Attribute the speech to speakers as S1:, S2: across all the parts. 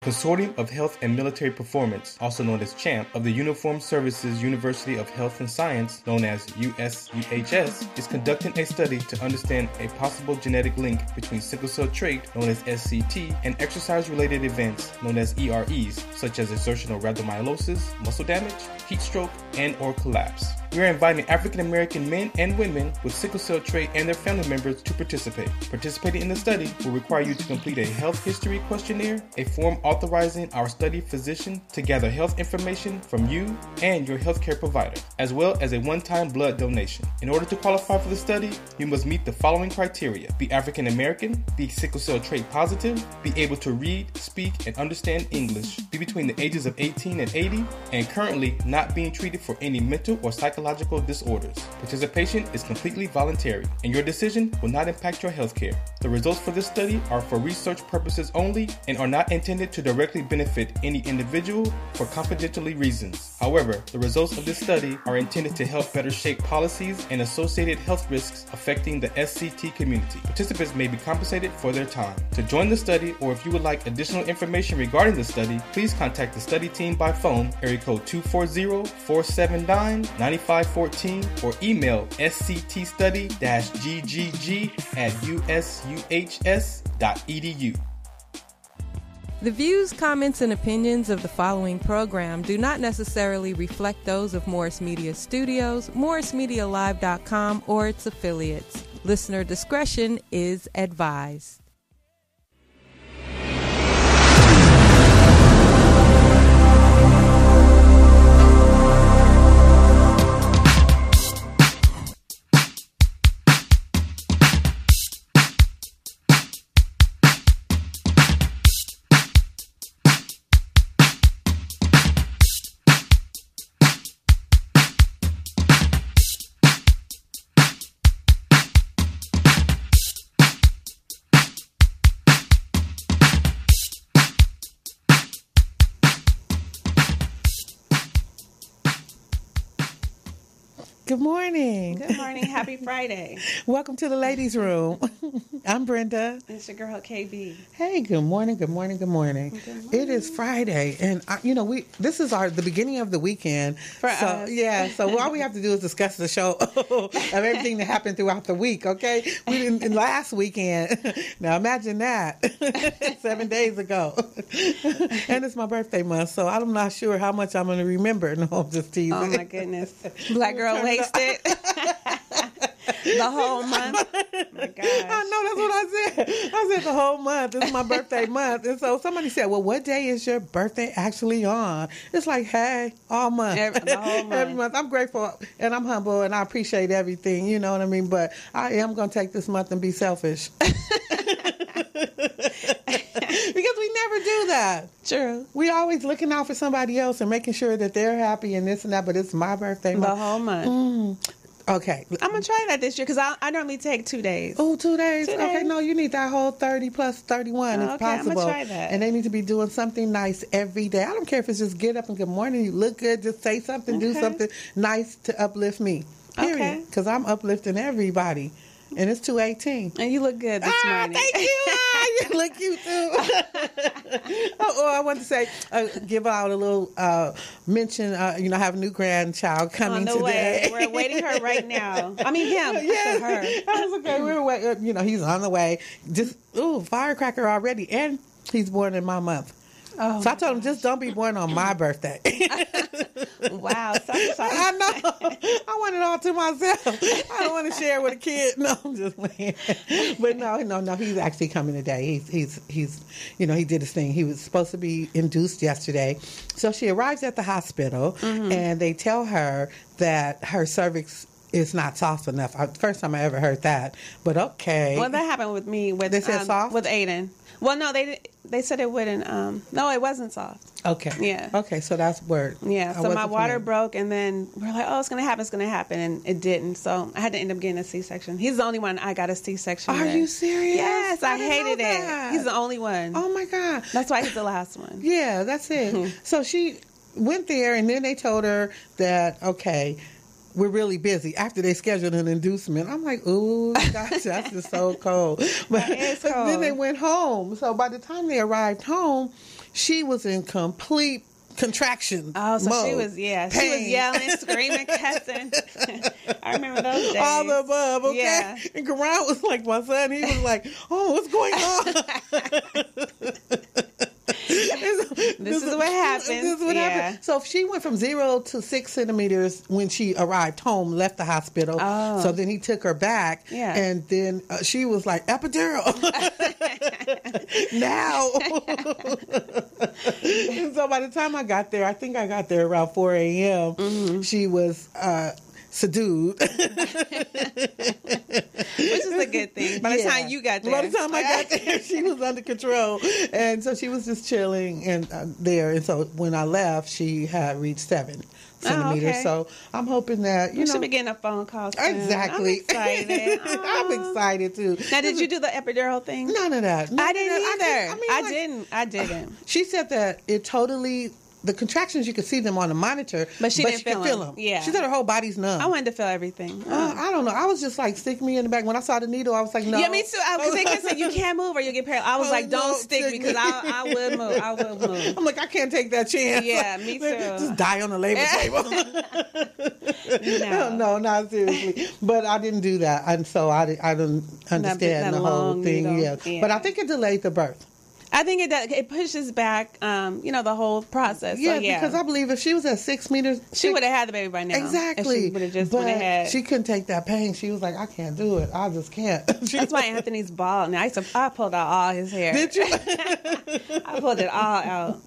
S1: Consortium of Health and Military Performance, also known as CHAMP, of the Uniformed Services University of Health and Science, known as USUHS, is conducting a study to understand a possible genetic link between sickle cell trait, known as SCT, and exercise-related events, known as EREs, such as exertional rhabdomyolysis, muscle damage, heat stroke, and/or collapse. We are inviting African American men and women with sickle cell trait and their family members to participate. Participating in the study will require you to complete a health history questionnaire, a form authorizing our study physician to gather health information from you and your healthcare provider, as well as a one-time blood donation. In order to qualify for the study, you must meet the following criteria: be African American, be sickle cell trait positive, be able to read, speak, and understand English, be between the ages of 18 and 80, and currently not being treated for any mental or psychological disorders. Participation is completely voluntary, and your decision will not impact your healthcare. The results for this study are for research purposes only and are not intended to directly benefit any individual for confidentiality reasons. However, the results of this study are intended to help better shape policies and associated health risks affecting the SCT community. Participants may be compensated for their time. To join the study, or if you would like additional information regarding the study, please contact the study team by phone, area code 240-479-9514, or email sctstudy-ggg@usuhs.edu.
S2: The views, comments, and opinions of the following program do not necessarily reflect those of Morris Media Studios, morrismedialive.com, or its affiliates. Listener discretion is advised.
S3: Good morning.
S4: Good morning. Happy Friday.
S3: Welcome to the ladies' room. I'm Brenda.
S4: It's your girl KB.
S3: Hey, good morning. Good morning. Good morning.
S4: Good morning.
S3: It is Friday, and this is the beginning of the weekend
S4: for us.
S3: Yeah. So all we have to do is discuss the show of everything that happened throughout the week. Okay, we didn't last weekend. Now imagine that 7 days ago, and it's my birthday month, so I'm not sure how much I'm going to remember. No, I'm just teasing.
S4: Oh my goodness, Black girl wasted. The whole month. Oh my gosh.
S3: I know, that's what I said. I said the whole month. It's my birthday month. And so somebody said, well, what day is your birthday actually on? It's like, hey, all month.
S4: The whole month.
S3: Every month. I'm grateful and I'm humble and I appreciate everything. You know what I mean? But I am going to take this month and be selfish. Because we never do that.
S4: True.
S3: We always looking out for somebody else and making sure that they're happy and this and that, but it's my birthday month.
S4: The whole month.
S3: Okay.
S4: I'm going to try that this year because I normally take 2 days.
S3: Oh, 2 days?
S4: 2 days.
S3: Okay, no, you need that whole 30 plus 31 if possible.
S4: I'm going to try that.
S3: And they need to be doing something nice every day. I don't care if it's just get up and good morning, you look good, just say something, do something nice to uplift me. Period. Because I'm uplifting everybody. And it's 2:18.
S4: And you look good this morning.
S3: Thank you. You look cute too. I want to say, give out a little mention. I have a new grandchild coming today.
S4: We're awaiting her right now. I mean him.
S3: Yes.
S4: Her.
S3: That's okay. We're waiting. He's on the way. Just firecracker already, and he's born in my month.
S4: Oh,
S3: so I told him, just don't be born on my birthday.
S4: Wow.
S3: I know. I want it all to myself. I don't want to share with a kid. No, I'm just playing. But no. He's actually coming today. He's he did his thing. He was supposed to be induced yesterday. So she arrives at the hospital, and they tell her that her cervix is not soft enough. First time I ever heard that. But okay.
S4: Well, that happened with me.
S3: They said soft?
S4: With Aiden. Well, no, they said it wouldn't. No, it wasn't soft.
S3: Okay.
S4: Yeah.
S3: Okay, so that's word.
S4: Yeah. So my water broke, and then we're like, "Oh, it's gonna happen," and it didn't. So I had to end up getting a C-section. He's the only one I got a C-section.
S3: Are you serious?
S4: Yes, I hated it. He's the only one.
S3: Oh my God.
S4: That's why he's the last one.
S3: Yeah, that's it. So she went there, and then they told her that we're really busy after they scheduled an inducement. I'm like, ooh, gosh, that's just so cold. But then they went home. So by the time they arrived home, she was in complete contraction.
S4: Oh, so
S3: mode.
S4: she was yelling, screaming, cussing. I remember those days.
S3: All the above, okay?
S4: Yeah.
S3: And Karan was like my son. He was like, oh, what's going on?
S4: This is what happens.
S3: This is what happened. So she went from 0 to 6 centimeters when she arrived home, left the hospital.
S4: Oh.
S3: So then he took her back.
S4: Yeah.
S3: And then she was like, epidural. Now. And so by the time I got there, I think I got there around 4 a.m. Mm-hmm. She was subdued. Which
S4: is a good thing. By the time you got there.
S3: By the time I got there, she was under control. And so she was just chilling and there. And so when I left, she had reached 7 centimeters.
S4: Okay.
S3: So I'm hoping that, you know.
S4: Should be getting a phone call soon.
S3: Exactly.
S4: I'm excited.
S3: I'm excited too.
S4: Now, did you do the epidural thing?
S3: None of that.
S4: I didn't either. I didn't.
S3: She said that it totally... The contractions, you could see them on the monitor,
S4: but she didn't feel them.
S3: Yeah. She said her whole body's numb.
S4: I wanted to feel everything.
S3: I don't know. I was just like, stick me in the back. When I saw the needle, I was like, no.
S4: Yeah, me too. Because they kept saying, you can't move or you'll get paralyzed. I was like, don't stick me because I would move. I will move.
S3: I'm like, I can't take that chance.
S4: Yeah, me too.
S3: Just die on the labor table. No, not seriously. But I didn't do that. And so I didn't understand the whole thing. Yeah. But I think it delayed the birth.
S4: I think it does. It pushes back, the whole process.
S3: Yeah,
S4: so,
S3: because I believe if she was at 6 meters,
S4: she would have had the baby by now.
S3: Exactly.
S4: She would have just
S3: had. She couldn't take that pain. She was like, I can't do it. I just can't.
S4: That's why Anthony's bald. Now I pulled out all his hair.
S3: Did you?
S4: I pulled it all out.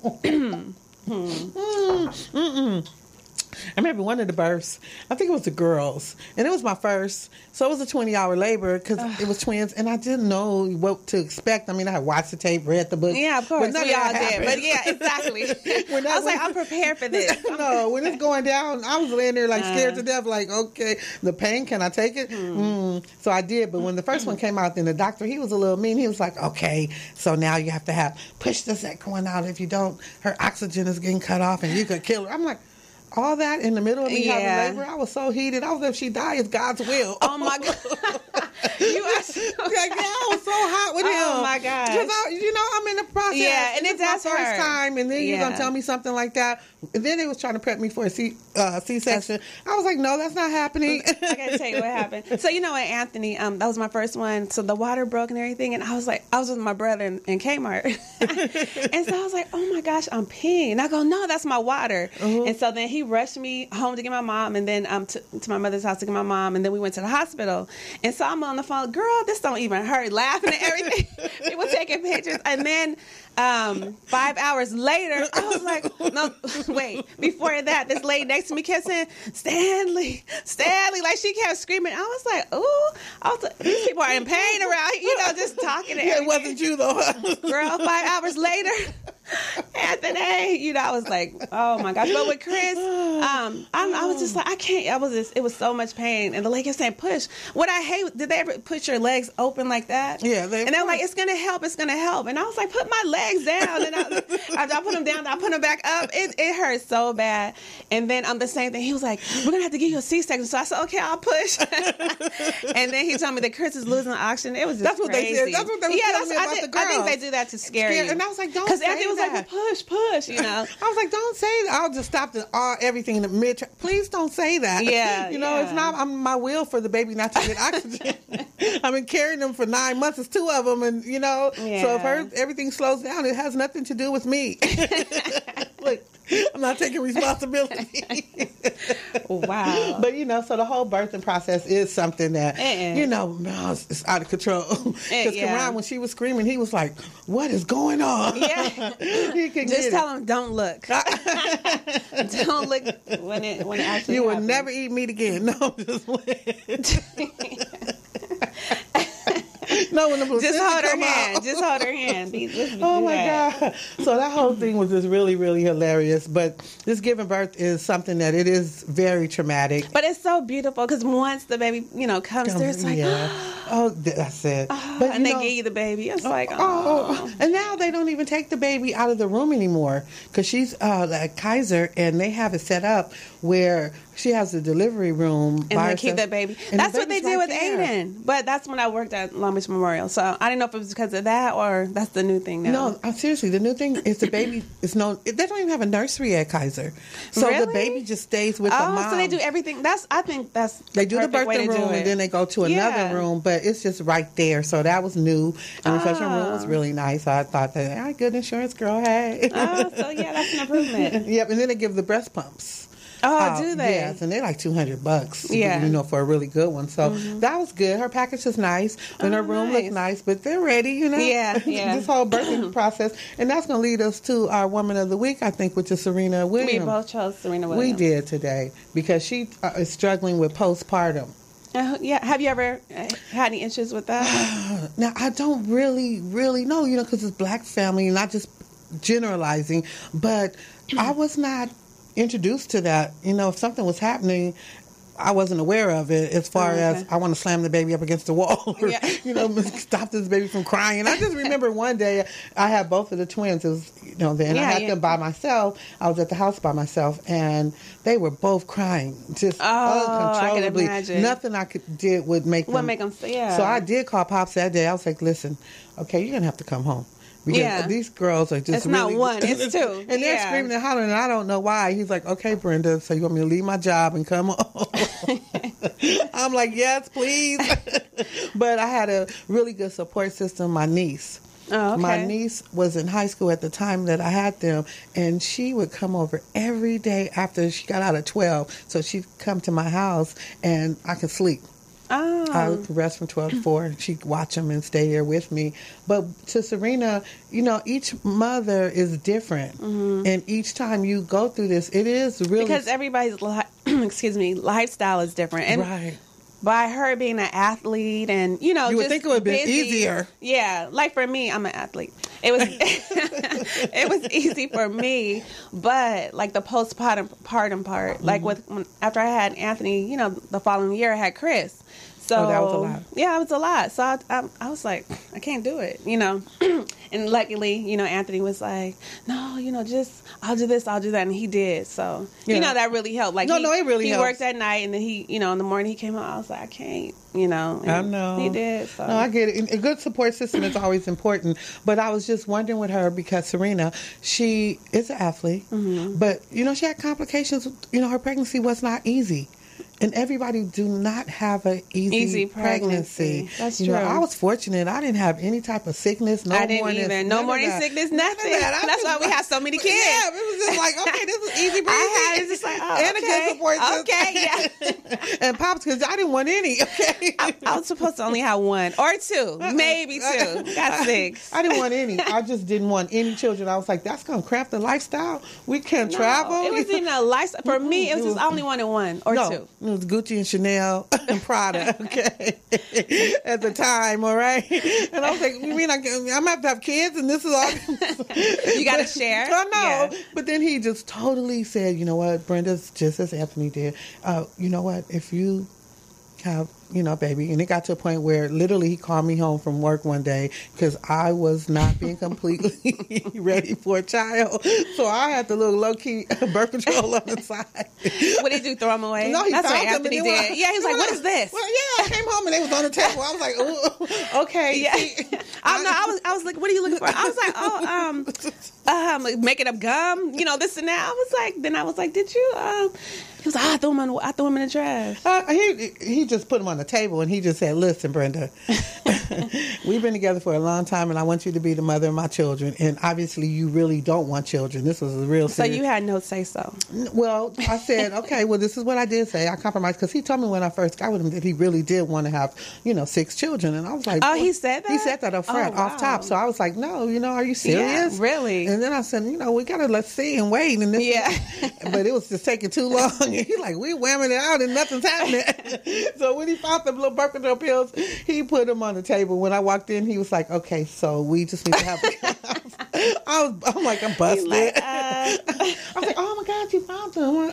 S3: I remember one of the births, I think it was the girls, and it was my first, so it was a 20-hour labor because it was twins, and I didn't know what to expect. I mean, I had watched the tape, read the book.
S4: Yeah, of course, we all did. But yeah, exactly. I was like, I'm prepared for this.
S3: No, when it's going down, I was laying there like scared to death, like, okay, the pain, can I take it? So I did, but when the first one came out, then the doctor, he was a little mean. He was like, okay, so now you have to push the sac going out. If you don't, her oxygen is getting cut off, and you could kill her. I'm like, all that in the middle of me having labor, I was so heated. I was like, if she dies, it's God's will.
S4: Oh my God. You are so
S3: I was so hot with him.
S4: Oh my God.
S3: Because I'm in the process.
S4: Yeah, and it's my
S3: first time, and then you're going to tell me something like that. And then they was trying to prep me for a C-section. I was like, no, that's not happening.
S4: I got to tell you what happened. So, Anthony, that was my first one. So the water broke and everything. And I was with my brother in Kmart. And so I was like, oh my gosh, I'm peeing. And I go, no, that's my water. Mm-hmm. And so then he rushed me home to get my mom, and then to my mother's house to get my mom. And then we went to the hospital. And so I'm on the phone, girl, this don't even hurt, laughing and everything. People taking pictures. And then 5 hours later, I was like, no, wait. Before that, this lady next to me kept saying, Stanley. Like she kept screaming. I was like, ooh, these people are in pain around here, just talking to everything.
S3: It wasn't you though.
S4: Girl, 5 hours later, Anthony, I was like, oh my gosh. But with Chris, I was just like, I can't. It was so much pain. And the lady kept saying, push. What I hate, did they ever put your legs open like that?
S3: Yeah.
S4: And they were like, it's going to help. And I was like, put my legs down. And I put them down. I put them back up. It hurt so bad. And then the same thing. He was like, we're going to have to give you a C-section. So I said, okay, I'll push. And then he told me that Chris is losing oxygen. It was just
S3: That's what
S4: crazy.
S3: they said. That's what they were telling me about the girls.
S4: I think they do that to scare you.
S3: And I was like, don't say that.
S4: Because Anthony was like, well, push.
S3: I was like, don't say that. I'll just stop everything in the mid. Please don't say that.
S4: Yeah.
S3: It's not my will for the baby not to get oxygen. I've been carrying them for 9 months. It's 2 of them. And, so if everything slows down, it has nothing to do with me. Look, I'm not taking responsibility.
S4: Wow.
S3: But, so the whole birthing process is something that, it's out of control. Because Karan, when she was screaming, he was like, what is going on?
S4: Yeah. Just tell him, don't look. Don't look when it actually
S3: You will
S4: happens.
S3: never eat meat again. No, just No, when the
S4: just hold her hand. Just hold her hand.
S3: Oh my God. So that whole thing was just really, really hilarious. But this giving birth is something that it is very traumatic.
S4: But it's so beautiful because once the baby, comes through, it's like,
S3: oh, that's it.
S4: But and they give you the baby. It's like, oh.
S3: And now they don't even take the baby out of the room anymore because she's at Kaiser, and they have it set up where she has the delivery room.
S4: And they keep that baby.
S3: And
S4: that's
S3: the
S4: what they
S3: baby's
S4: did
S3: right
S4: with
S3: there.
S4: Aiden. But that's when I worked at Long Beach Memorial. So I didn't know if it was because of that or that's the new thing now.
S3: No, seriously, the new thing is the baby is no. They don't even have a nursery at Kaiser, so
S4: Really?
S3: the baby just stays with the mom.
S4: So they do everything. I think that's
S3: They do the
S4: perfect way
S3: birthing
S4: to do
S3: room
S4: it.
S3: and then they go to
S4: Yeah.
S3: another room, but it's just right there. So that was new, and the reception room was really nice. So I thought that, good insurance, girl. Hey.
S4: So yeah, that's an improvement.
S3: Yep, and then they give the breast pumps.
S4: Oh, do they?
S3: Yes, and they're like $200.
S4: Yeah.
S3: For a really good one. So that was good. Her package is nice, and her room looks nice. But they're ready,
S4: Yeah.
S3: This whole birthing process, and that's going to lead us to our Woman of the Week, I think, which is Serena Williams.
S4: We both chose Serena
S3: We
S4: Williams.
S3: did today because she is struggling with postpartum.
S4: Yeah. Have you ever had any issues with that?
S3: Now I don't really know, because it's Black family, not just generalizing, but I was not introduced to that. If something was happening, I wasn't aware of it as far as I want to slam the baby up against the wall or, stop this baby from crying. I just remember one day I had both of the twins. It was, then I had them by myself. I was at the house by myself and they were both crying just uncontrollably.
S4: I can imagine.
S3: Nothing I did would make them.
S4: Yeah.
S3: So I did call Pops that day. I was like, listen, okay, you're going to have to come home. Because these girls are just
S4: it's not one, it's two.
S3: And they're screaming and hollering, and I don't know why. He's like, okay, Brenda, so you want me to leave my job and come home? I'm like, yes, please. But I had a really good support system, my niece.
S4: Oh, okay.
S3: My niece was in high school at the time that I had them, and she would come over every day after she got out of 12. So she'd come to my house, and I could sleep. I would rest from 12 to 4. She'd watch them and stay there with me. But to Serena, each mother is different. And each time you go through this, it is really...
S4: Because everybody's, lifestyle is different. And
S3: right.
S4: By her being an athlete and,
S3: You would
S4: just
S3: think it would have been
S4: busy.
S3: easier.
S4: Yeah. Like for me, I'm an athlete. It was it was easy for me, but like the postpartum part, like after I had Anthony, the following year I had Chris. So
S3: that was a lot.
S4: Yeah, it was a lot. So I was like, I can't do it, And luckily, Anthony was like, no, just I'll do this, I'll do that, and he did. So that really helped. Like
S3: it really
S4: he
S3: helps.
S4: worked at night, and then he, in the morning he came home. I was like, I can't, and
S3: I know.
S4: he did. So.
S3: No, I get it. A good support system is always important. But I was just wondering with her because Serena, she is an athlete, but she had complications. Her pregnancy was not easy. And everybody do not have an easy pregnancy.
S4: That's true.
S3: I was fortunate. I didn't have any type of sickness.
S4: I didn't either. No morning sickness, nothing. That's why we have so many kids.
S3: Yeah, it was just like, okay, this is easy pregnancy.
S4: I had it just like,
S3: and a good support system.
S4: Okay, yeah.
S3: And Pops, because I didn't want any. Okay,
S4: I was supposed to only have one or two, maybe two. Got 6.
S3: I didn't want any. I just didn't want any children. I was like, that's gonna cramp the lifestyle. We can't travel.
S4: It wasn't even a lifestyle for me. It was just I only wanted one or two.
S3: It was Gucci and Chanel and Prada, okay, at the time, all right? And I was like, you mean I'm going to have to have kids and this is all?
S4: You got to share?
S3: I know.
S4: Yeah.
S3: But then he just totally said, you know what, Brenda's just as Anthony did. You know what, if you have, baby. And it got to a point where literally he called me home from work one day because I was not being completely ready for a child. So I had the little low-key birth control on the side.
S4: What did you do, throw them away?
S3: No,
S4: That's what Anthony did. Yeah, he was like, what is this?
S3: Well, yeah, I came home and they was on the table. I was like, ooh, okay.
S4: Yeah. I was like, what are you looking for? I was like, making up gum, this and that. I was like, did you? He was like, I threw him in the trash.
S3: He just put him on the table and he just said, listen, Brenda, we've been together for a long time and I want you to be the mother of my children. And obviously you really don't want children. This was a real serious.
S4: So you had no say so.
S3: Well, I said, okay, well, this is what I did say. I compromised because he told me when I first got with him that he really did want to have, 6 children. And I was like,
S4: oh, he said that?
S3: He said that up front,
S4: wow.
S3: off top. So I was like, no, are you serious?
S4: Yeah, really?
S3: And then I said, we got to let's see and wait. And this but it was just taking too long. And he's like, we whamming it out and nothing's happening. So when he found the little birth control pills, he put them on the table. When I walked in, he was like, okay, so we just need to have I'm like, I'm busted.
S4: Like,
S3: I was like, oh my God, you found them.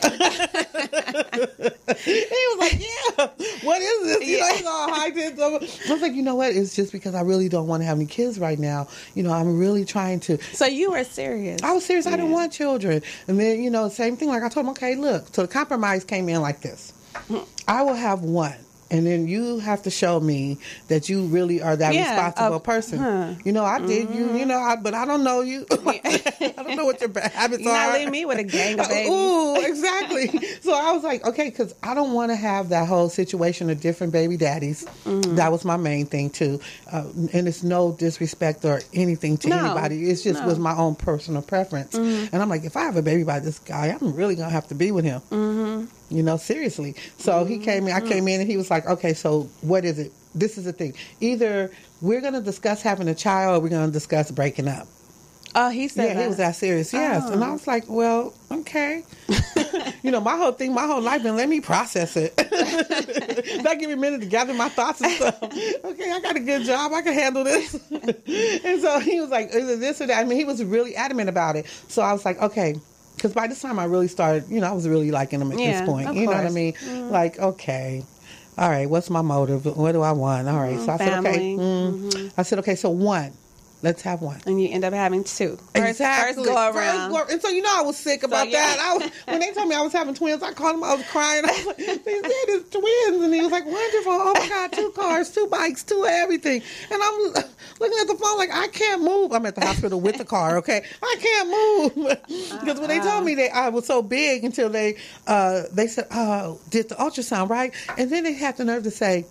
S3: He was like, yeah. what is this? You know, he's all hyped. I was like, you know what? It's just because I really don't want to have any kids right now. You know, I'm really trying to.
S4: So you were serious.
S3: I was serious. I didn't want children. And then, you know, same thing. Like I told him, okay, look. So the compromise came in like this. I will have one. And then you have to show me that you really are that responsible person. You know, I did you know, but I don't know you. I don't know what your bad habits
S4: You're
S3: are.
S4: not leaving me with a gang of babies.
S3: Ooh, exactly. So I was like, okay, because I don't want to have that whole situation of different baby daddies. That was my main thing, too. And it's no disrespect or anything to anybody. It's just was my own personal preference. And I'm like, if I have a baby by this guy, I'm really going to have to be with him. You know, seriously. So he came in, I came in, and he was like, okay, so what is it? This is the thing. Either we're going to discuss having a child or we're going to discuss breaking up.
S4: Oh, he said that.
S3: He was that serious, yes. And I was like, well, okay. You know, my whole life been let me process it. That give me a minute to gather my thoughts and stuff. Okay, I got a good job. I can handle this. And so he was like, either this or that. I mean, he was really adamant about it. So I was like, okay. Because by this time I really started, you know, I was really liking him at this point. You know what I mean? Like, okay, all right, what's my motive? What do I want? All right. So I said, okay. I said, okay, so one. Let's have one.
S4: And you end up having two. First go around.
S3: And so, you know, I was sick about that. When they told me I was having twins, I called him, I was crying. I was like, they said it's twins. And he was like, wonderful. Oh, my God, 2 cars, 2 bikes, 2 everything. And I'm looking at the phone like, I can't move. I'm at the hospital with the car, okay? I can't move. Because when they told me I was so big until they said, oh, did the ultrasound, right? And then they had the nerve to say,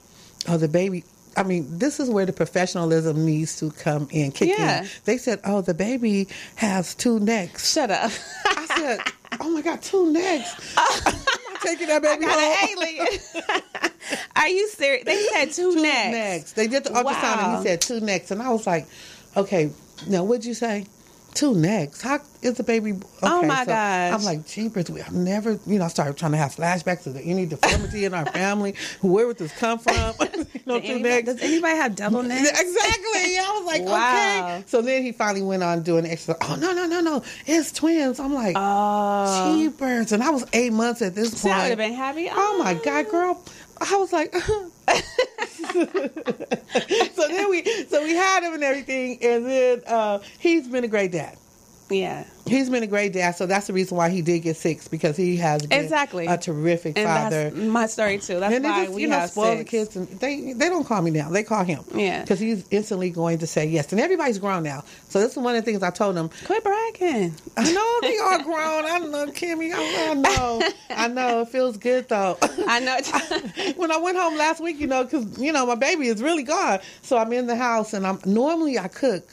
S3: oh, the baby... I mean, this is where the professionalism needs to come in, kick in. They said, oh, the baby has 2 necks.
S4: Shut up.
S3: I said, oh, my God, 2 necks. I'm not taking that baby home.
S4: An alien. Are you serious? They said 2 necks.
S3: They did the ultrasound and he said 2 necks. And I was like, okay, now what'd you say? 2 necks. How is the baby? Okay,
S4: oh my gosh!
S3: I'm like, jeepers. I've never, you know, I started trying to have flashbacks of any deformity in our family. Where would this come from? You know, 2 necks.
S4: Does anybody have double necks?
S3: Exactly. I was like, okay. So then he finally went on doing extra. Oh no, it's twins. I'm like, jeepers. And I was 8 months at this point.
S4: I would have been happy.
S3: Oh my God, girl. I was like. So we had him and everything, and then he's been a great dad.
S4: Yeah.
S3: He's been a great dad, so that's the reason why he did get 6, because he has been a terrific father.
S4: That's my story too. That's why we have
S3: spoil
S4: 6.
S3: the kids, and they don't call me now. They call him.
S4: Yeah.
S3: Because he's instantly going to say yes, and everybody's grown now. So this is one of the things I told him.
S4: Quit bragging.
S3: I know they are grown. I know, Kimmy. I know. It feels good though.
S4: I know.
S3: When I went home last week, you know, because you know my baby is really gone, so I'm in the house, and normally I cook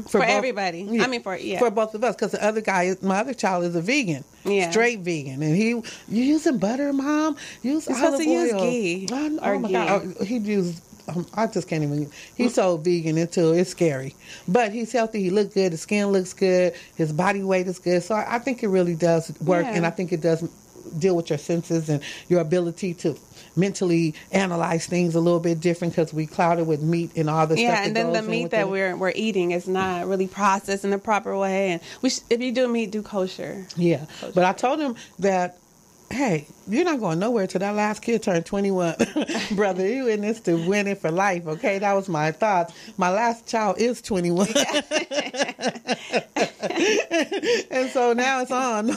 S4: for everybody.
S3: Yeah,
S4: I mean
S3: for both of us, because the other guy, my other child, is a vegan, straight vegan, and you using butter, Mom? Use olive oil.
S4: Use ghee.
S3: Oh my God, he used. I just can't even. He's so vegan until it's scary, but he's healthy. He looks good. His skin looks good. His body weight is good. So I think it really does work, and I think it does deal with your senses and your ability to mentally analyze things a little bit different, because we cloud it with meat and all the stuff.
S4: And then the meat that we're eating is not really processed in the proper way. And if you do meat, do kosher.
S3: Yeah, but I told him that, hey, you're not going nowhere till that last kid turned 21. Brother, you in this to win it for life, okay? That was my thoughts. My last child is 21. And so now it's on.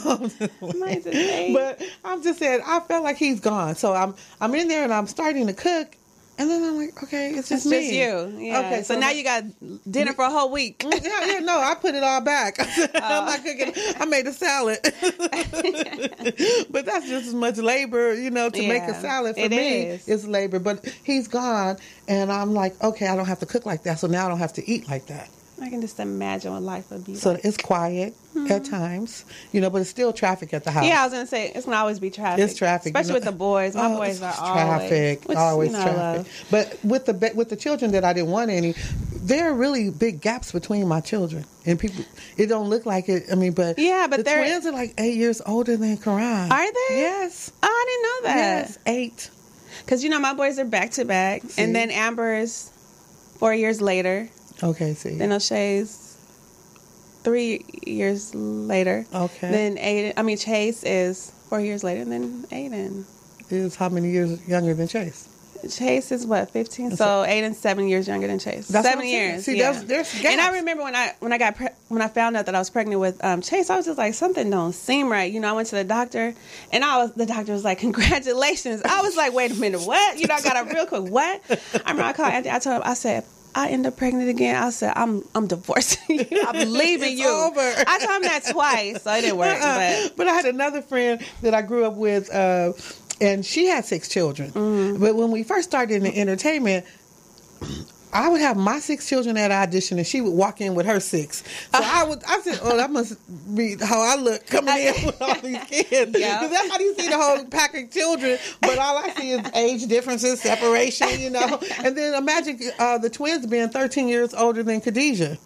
S3: But I'm just saying, I felt like he's gone. So I'm in there and I'm starting to cook. And then I'm like, okay, it's just me.
S4: It's just you. Yeah.
S3: Okay,
S4: so now you got dinner for a whole week.
S3: No, I put it all back. I'm not cooking. I made a salad. But that's just as much labor, you know, to make a salad. For me, it's labor. But he's gone, and I'm like, okay, I don't have to cook like that, so now I don't have to eat like that.
S4: I can just imagine what life would be like.
S3: So it's quiet at times, you know, but it's still traffic at the house.
S4: Yeah, I was going to say, it's going to always be traffic.
S3: It's traffic.
S4: Especially with the boys. My boys are
S3: always traffic. But with the children that I didn't want any, there are really big gaps between my children. And people, it don't look like it. I mean, but the twins are like 8 years older than Karan.
S4: Are they?
S3: Yes.
S4: Oh, I didn't know that.
S3: Yes, 8.
S4: Because, you know, my boys are back to back. And then Amber is 4 years later.
S3: Okay, see.
S4: Then O'Shea's 3 years later.
S3: Okay.
S4: Then Chase is 4 years later, and then Aiden
S3: is how many years younger than Chase?
S4: Chase is what, 15? So 8 and 7 years younger than Chase.
S3: That's
S4: 7
S3: what I'm saying.
S4: years.
S3: See,
S4: yeah.
S3: there's gaps.
S4: And I remember when I found out that I was pregnant with Chase, I was just like, something don't seem right. You know, I went to the doctor, and the doctor was like, congratulations. I was like, wait a minute, what? You know, I got up real quick. What? I remember I called Anthony. I told him, I said, I end up pregnant again. I said, I'm divorcing you. I'm leaving you.
S3: Over.
S4: I told him that twice, so it didn't work.
S3: But I had another friend that I grew up with, and she had 6 children. But when we first started in the entertainment, I would have my 6 children at audition, and she would walk in with her 6. So I said, oh, that must be how I look coming in with all these kids. Because that's how you see the whole pack of children. But all I see is age differences, separation, you know. And then imagine the twins being 13 years older than Khadijah.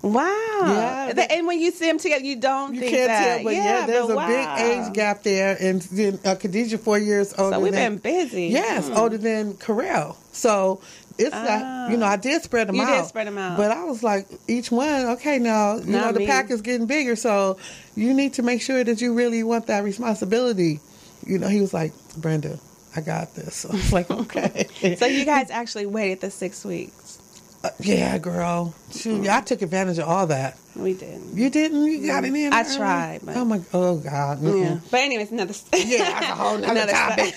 S4: Wow.
S3: Yeah,
S4: and when you see them together, you don't think
S3: can't
S4: that.
S3: tell, but there's a big age gap there. And then Khadijah 4 years older.
S4: So we've been busy.
S3: Yes, older than Carell. So it's like, you know, I did spread them out.
S4: You did spread them out.
S3: But I was like, each one, okay, now, you know, the pack is getting bigger. So you need to make sure that you really want that responsibility. You know, he was like, Brenda, I got this. So I was like, okay.
S4: So you guys actually waited the 6 weeks.
S3: Yeah, girl. Shoot, I took advantage of all that.
S4: We didn't.
S3: You didn't? You got it in?
S4: I tried. But
S3: oh God.
S4: Yeah. But anyways, that's
S3: a whole nother topic.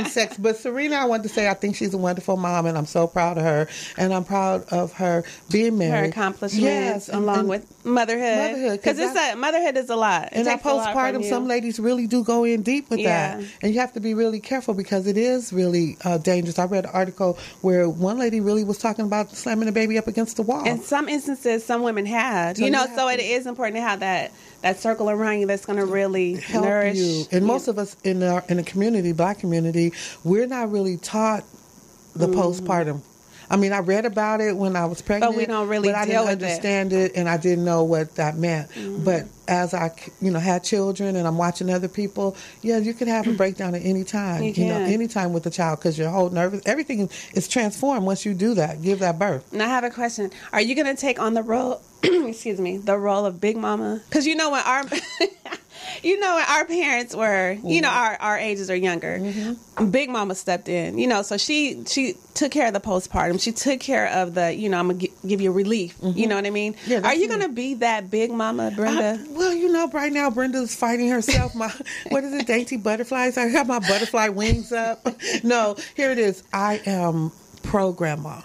S3: Sex. But Serena, I wanted to say I think she's a wonderful mom, and I'm so proud of her. And I'm proud of her being married.
S4: Her accomplishments, along with motherhood. Because motherhood is a lot.
S3: And that postpartum, some ladies really do go in deep with that. And you have to be really careful because it is really dangerous. I read an article where one lady really was talking about slamming the baby up against the wall.
S4: In some instances, some women had. So it is important to have that circle around you that's going to really
S3: help
S4: nourish
S3: you. And most of us in the community, Black community, we're not really taught the postpartum. I mean, I read about it when I was pregnant,
S4: but we don't really
S3: I didn't understand it, and I didn't know what that meant. But as I, had children and I'm watching other people, you could have a breakdown at any time. Any time with the child because your whole nervous, everything is transformed once you do that, give that birth.
S4: And I have a question: are you going to take on the role? Excuse me, the role of Big Mama? Because when our our parents were, our ages are younger. Big Mama stepped in, so she took care of the postpartum. She took care of the, I'm going to give you relief. You know what I mean? Yeah, are you going to be that Big Mama, Brenda?
S3: Right now Brenda's fighting herself. What is it, dainty butterflies? I have my butterfly wings up. No, here it is. I am pro-grandma.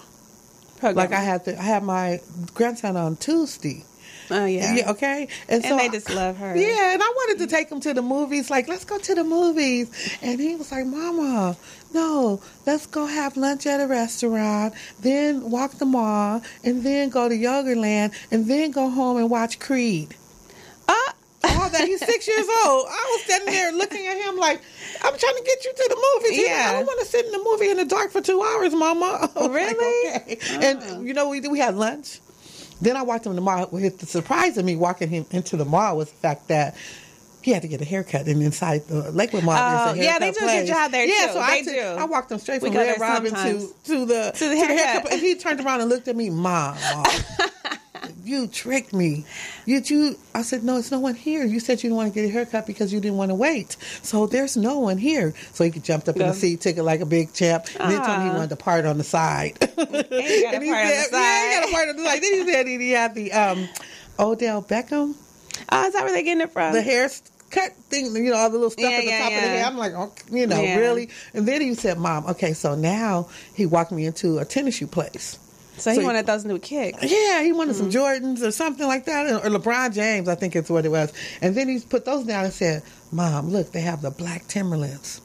S3: Like I had my grandson on Tuesday.
S4: Oh, yeah.
S3: Okay.
S4: And so they just love her.
S3: Yeah, and I wanted to take him to the movies. Like, let's go to the movies. And he was like, Mama, no, let's go have lunch at a restaurant, then walk the mall, and then go to Yourgirl, and then go home and watch Creed. All that. He's 6 years old. I was standing there looking at him like, I'm trying to get you to the movies. Yeah. I don't want to sit in the movie in the dark for 2 hours, Mama.
S4: Really?
S3: Like, okay. And, we had lunch. Then I walked him to the mall. The surprise of me walking him into the mall was the fact that he had to get a haircut, and inside the Lakewood Mall, there's a haircut
S4: they do a good job there, too.
S3: So I walked him straight from Red Robin to the haircut. And he turned around and looked at me, Mom. You tricked me. I said, no, it's no one here. You said you didn't want to get a haircut because you didn't want to wait. So there's no one here. So he jumped up in the seat, took it like a big champ, and then told me he wanted to part on the side.
S4: And he got a part on the side.
S3: Then he said he had the Odell Beckham.
S4: Oh, is that where they're getting it from?
S3: The haircut thing, all the little stuff at the top of the hair. I'm like, really? And then he said, Mom, okay, so now he walked me into a tennis shoe place.
S4: So he wanted those new kicks.
S3: Yeah, he wanted some Jordans or something like that, or LeBron James, I think it's what it was. And then he put those down and said, Mom, look, they have the black Timberlands.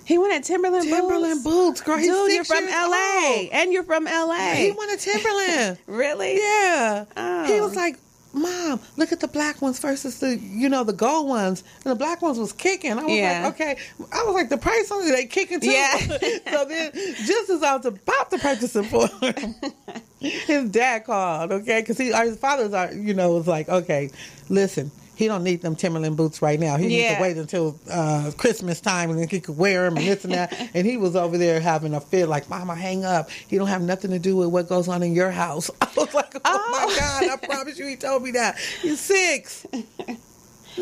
S4: He wanted Timberland
S3: boots, girl.
S4: Dude, you're from L.A. And you're from L.A.
S3: He wanted Timberland.
S4: Really?
S3: Yeah.
S4: Oh.
S3: He was like, Mom, look at the black ones versus the, the gold ones. And the black ones was kicking. I was like, okay. I was like, the price on it, they kicking too.
S4: Yeah.
S3: So then, just as I was about to purchase them for him, his dad called, okay? Because his father's, was like, okay, listen, he don't need them Timberland boots right now. He needs to wait until Christmas time and then he could wear them and this and that. And he was over there having a fit like, Mama, hang up. He don't have nothing to do with what goes on in your house. I was like, oh. My God, I promise you he told me that. He's 6.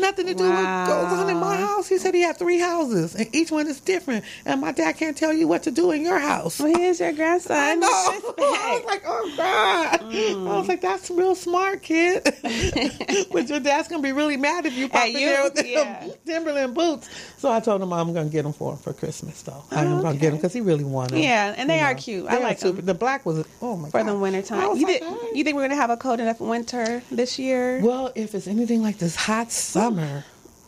S3: nothing to do with what goes on in my house. He said he had 3 houses, and each one is different. And my dad can't tell you what to do in your house.
S4: Well, he is your grandson.
S3: I know. I was like, oh, God. I was like, that's real smart, kid. But your dad's going to be really mad if you pop in there with them Timberland boots. So I told him I'm going to get them for him for Christmas, though. I'm going to get them because he really wanted them.
S4: Yeah, and they are cute. I like them.
S3: The black was, oh, my God.
S4: For the winter time. You think we're going to have a cold enough winter this year?
S3: Well, if it's anything like this hot summer,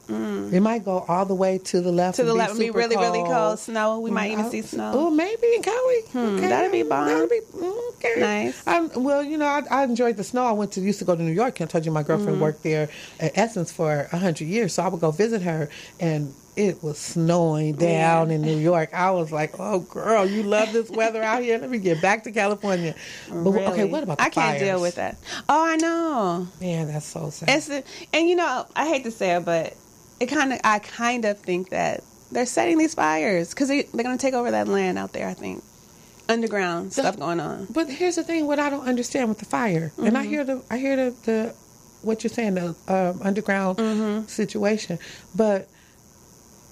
S3: it might go all the way to the left.
S4: To the left and be really, really cold. Snow. We might even see snow.
S3: Oh, maybe in Cali. Okay.
S4: That'd be bomb.
S3: That'd be okay.
S4: Nice.
S3: Well, you know, I enjoyed the snow. I used to go to New York. I told you my girlfriend worked there at Essence for 100 years. So I would go visit her, and it was snowing down in New York. I was like, oh, girl, you love this weather out here. Let me get back to California. But,
S4: really?
S3: Okay, what about the
S4: fires? I can't deal with that. Oh, I know.
S3: Man, that's so sad.
S4: And, you know, I hate to say it, but I kind of think that they're setting these fires because they're going to take over that land out there, I think. Underground stuff going on.
S3: But here's the thing, what I don't understand with the fire. And I hear the what you're saying, the underground situation. But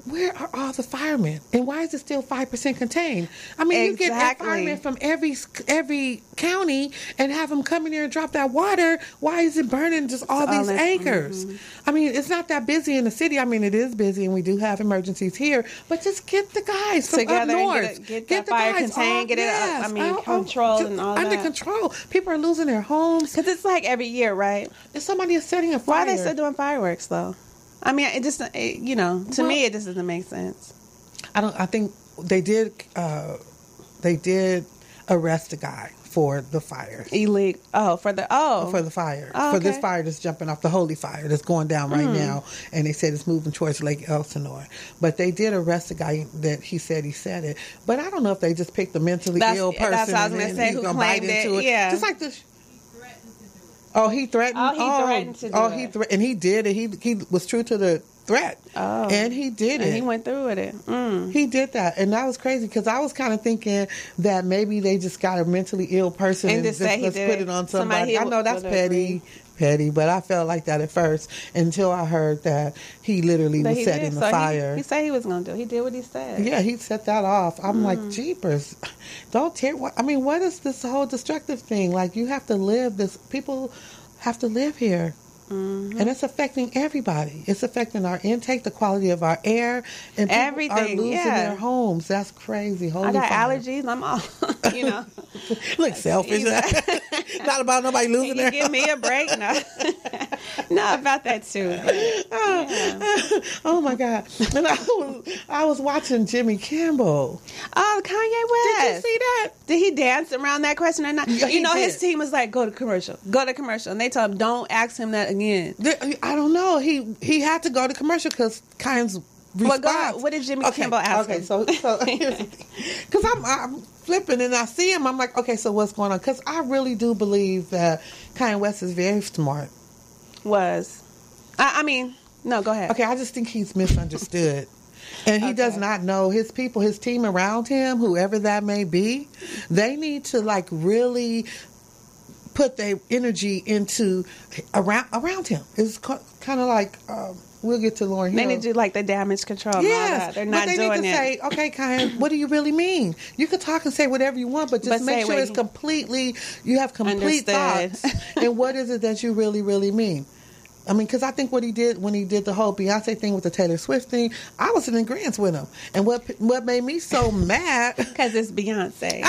S3: where are all the firemen? And why is it still 5% contained? I mean, you get firemen from every county and have them come in here and drop that water. Why is it burning just all these acres? I mean, it's not that busy in the city. I mean, it is busy, and we do have emergencies here. But just get the guys from
S4: together
S3: up north.
S4: Get the fire contained, get it controlled and all
S3: under
S4: that.
S3: control. People are losing their homes.
S4: Because it's like every year, right?
S3: If somebody is setting a fire.
S4: Why are they still doing fireworks, though? I mean, it just, you know, to me, it just doesn't make sense.
S3: I think they did arrest a guy for the fire.
S4: Illegal. For the fire.
S3: For this fire that's jumping off, the holy fire that's going down right now. And they said it's moving towards Lake Elsinore. But they did arrest a guy that he said it. But I don't know if they just picked a mentally ill person.
S4: That's what I was going to say, who claimed it. Yeah.
S3: Just like this. Oh, he threatened.
S4: Oh, he threatened to do it.
S3: And he did it. He was true to the threat. Oh, and he did it.
S4: And he went through with it.
S3: He did that, and that was crazy because I was kind of thinking that maybe they just got a mentally ill person and just let's put it on somebody. I know that's petty, but I felt like that at first until I heard that he literally was setting the fire.
S4: He said he was going to do it. He did what he said.
S3: Yeah, he set that off. I'm like, jeepers, don't tear. I mean, what is this whole destructive thing? Like, you have to live this. People have to live here. And it's affecting everybody. It's affecting our intake, the quality of our air, and people
S4: everything.
S3: Are losing their homes. That's crazy. Holy
S4: I got
S3: fire.
S4: allergies. I'm all, you know.
S3: Look selfish. Not about nobody losing their
S4: give me a break. No, no, about that too.
S3: Oh my God! And I was watching Jimmy Kimmel.
S4: Oh, Kanye West.
S3: Did you see that?
S4: Did he dance around that question or not?
S3: Yeah,
S4: you know, his team was like, go to commercial, and they told him, don't ask him that again.
S3: I don't know. He had to go to commercial because Kane's response.
S4: What did Jimmy Kimmel ask him?
S3: Okay, so here's the thing. Because I'm flipping and I see him. I'm like, okay, so what's going on? Because I really do believe that Kanye West is very smart.
S4: I mean, no, go ahead.
S3: Okay, I just think he's misunderstood. And he does not know his people, his team around him, whoever that may be. They need to like really put their energy into around him. It's kind of like we'll get to Lauryn Hill.
S4: They need to do like the damage control.
S3: Yes,
S4: they're not
S3: but they
S4: doing
S3: need to say, okay, Kanye, what do you really mean? You can talk and say whatever you want, but just make sure it's completely. You have complete thoughts. And what is it that you really, really mean? I mean, because I think what he did when he did the whole Beyonce thing with the Taylor Swift thing, I was in agreement with him. And what made me so mad...
S4: Because it's Beyonce.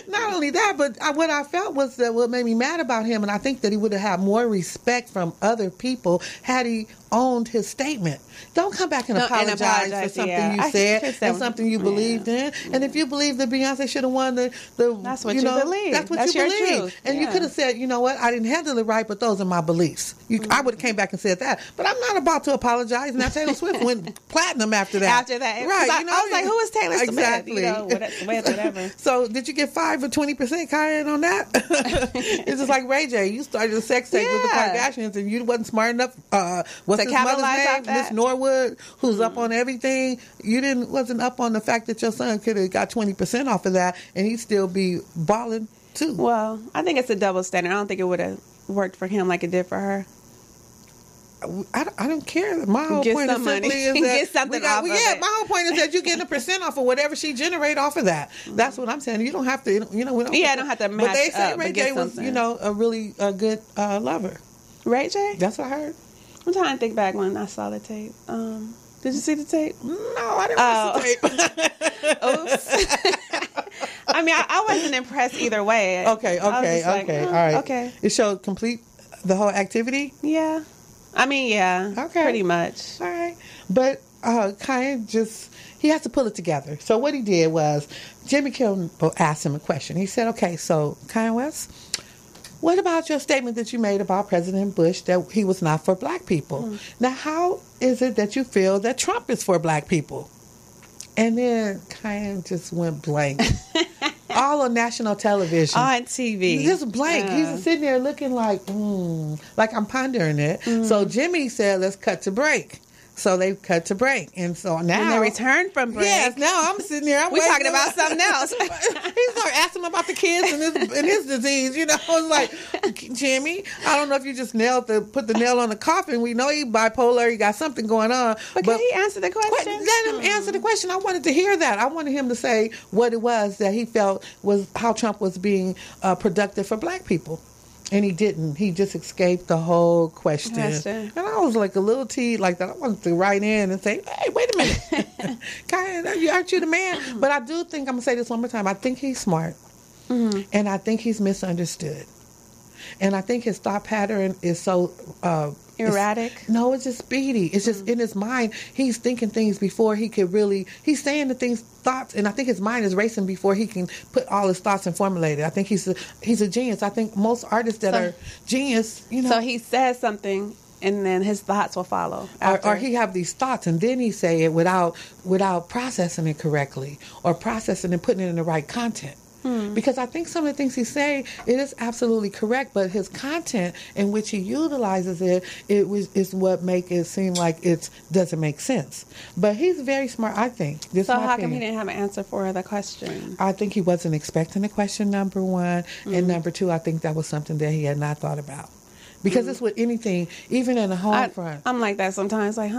S3: Not only that, but what I felt was that what made me mad about him, and I think that he would have had more respect from other people had he owned his statement. Don't come back and apologize for something you said and something you believed in. And if you believe that Beyonce should have won the
S4: that's what you believe.
S3: That's what you believe.
S4: Truth.
S3: And you could have said, you know what, I didn't handle it right, but those are my beliefs. I would have came back and said that. But I'm not about to apologize. Now Taylor Swift went platinum after that.
S4: Right.
S3: I
S4: was like, who is Taylor Swift?
S3: Exactly.
S4: Whatever.
S3: So did you get 5 or 20%, Kanye, on that? It's just like Ray J. You started a sex tape with the Kardashians and you wasn't smart enough. What's his mother's name? Miss Norwood, who's up on everything. You wasn't up on the fact that your son could have got 20% off of that and he'd still be balling too.
S4: Well, I think it's a double standard. I don't think it would have worked for him like it did for her.
S3: I don't care. My whole
S4: Get
S3: point
S4: some
S3: simply
S4: money.
S3: is that
S4: Get something off of it.
S3: my whole point is that you're getting a percent off of whatever she generate off of that. That's what I'm saying. You don't have to, we don't.
S4: Yeah, I don't have to match
S3: But they say
S4: up,
S3: Ray
S4: but get
S3: J was,
S4: something.
S3: a really good lover.
S4: Ray J?
S3: That's what I heard.
S4: I'm trying to think back when I saw the tape. Did you see the tape?
S3: No, I didn't watch the tape.
S4: Oops. I mean, I wasn't impressed either way.
S3: Okay.
S4: I was just like,
S3: All right.
S4: Okay.
S3: It showed the whole activity.
S4: Yeah. I mean, yeah.
S3: Okay.
S4: Pretty much.
S3: All right. But Kanye he has to pull it together. So what he did was, Jimmy Kimmel asked him a question. He said, okay, so Kanye West, what about your statement that you made about President Bush that he was not for black people? Now, how is it that you feel that Trump is for black people? And then Kanye just went blank. All on national television.
S4: On TV.
S3: Just blank. He's sitting there looking like I'm pondering it. So Jimmy said, let's cut to break. So they cut to break. And so now...
S4: When they return from break.
S3: Yes, now I'm sitting there.
S4: We're talking about something else.
S3: He's like asking him about the kids and his disease. I was like, Jimmy, I don't know if you just put the nail on the coffin. We know he's bipolar. He got something going on.
S4: But can he answer the question?
S3: Let him answer the question. I wanted to hear that. I wanted him to say what it was that he felt was how Trump was being productive for black people. And he didn't. He just escaped the whole question. And I was like a little teed like that. I wanted to write in and say, hey, wait a minute. Kanye, aren't you the man? But I do think, I'm going to say this one more time, I think he's smart. And I think he's misunderstood. And I think his thought pattern is so...
S4: erratic?
S3: It's just speedy. It's just in his mind. He's thinking things before he could really... He's saying the thoughts, and I think his mind is racing before he can put all his thoughts and formulate it. I think he's a genius. I think most artists that are genius,
S4: So he says something, and then his thoughts will follow.
S3: Or he have these thoughts, and then he say it without processing it correctly, or processing and putting it in the right content. Because I think some of the things he say, it is absolutely correct, but his content in which he utilizes it, is what make it seem like it doesn't make sense. But he's very smart, I think.
S4: So how come he didn't have an answer for the question?
S3: I think he wasn't expecting the question, number one. And number two, I think that was something that he had not thought about. Because it's with anything, even in the home front.
S4: I'm like that sometimes, like,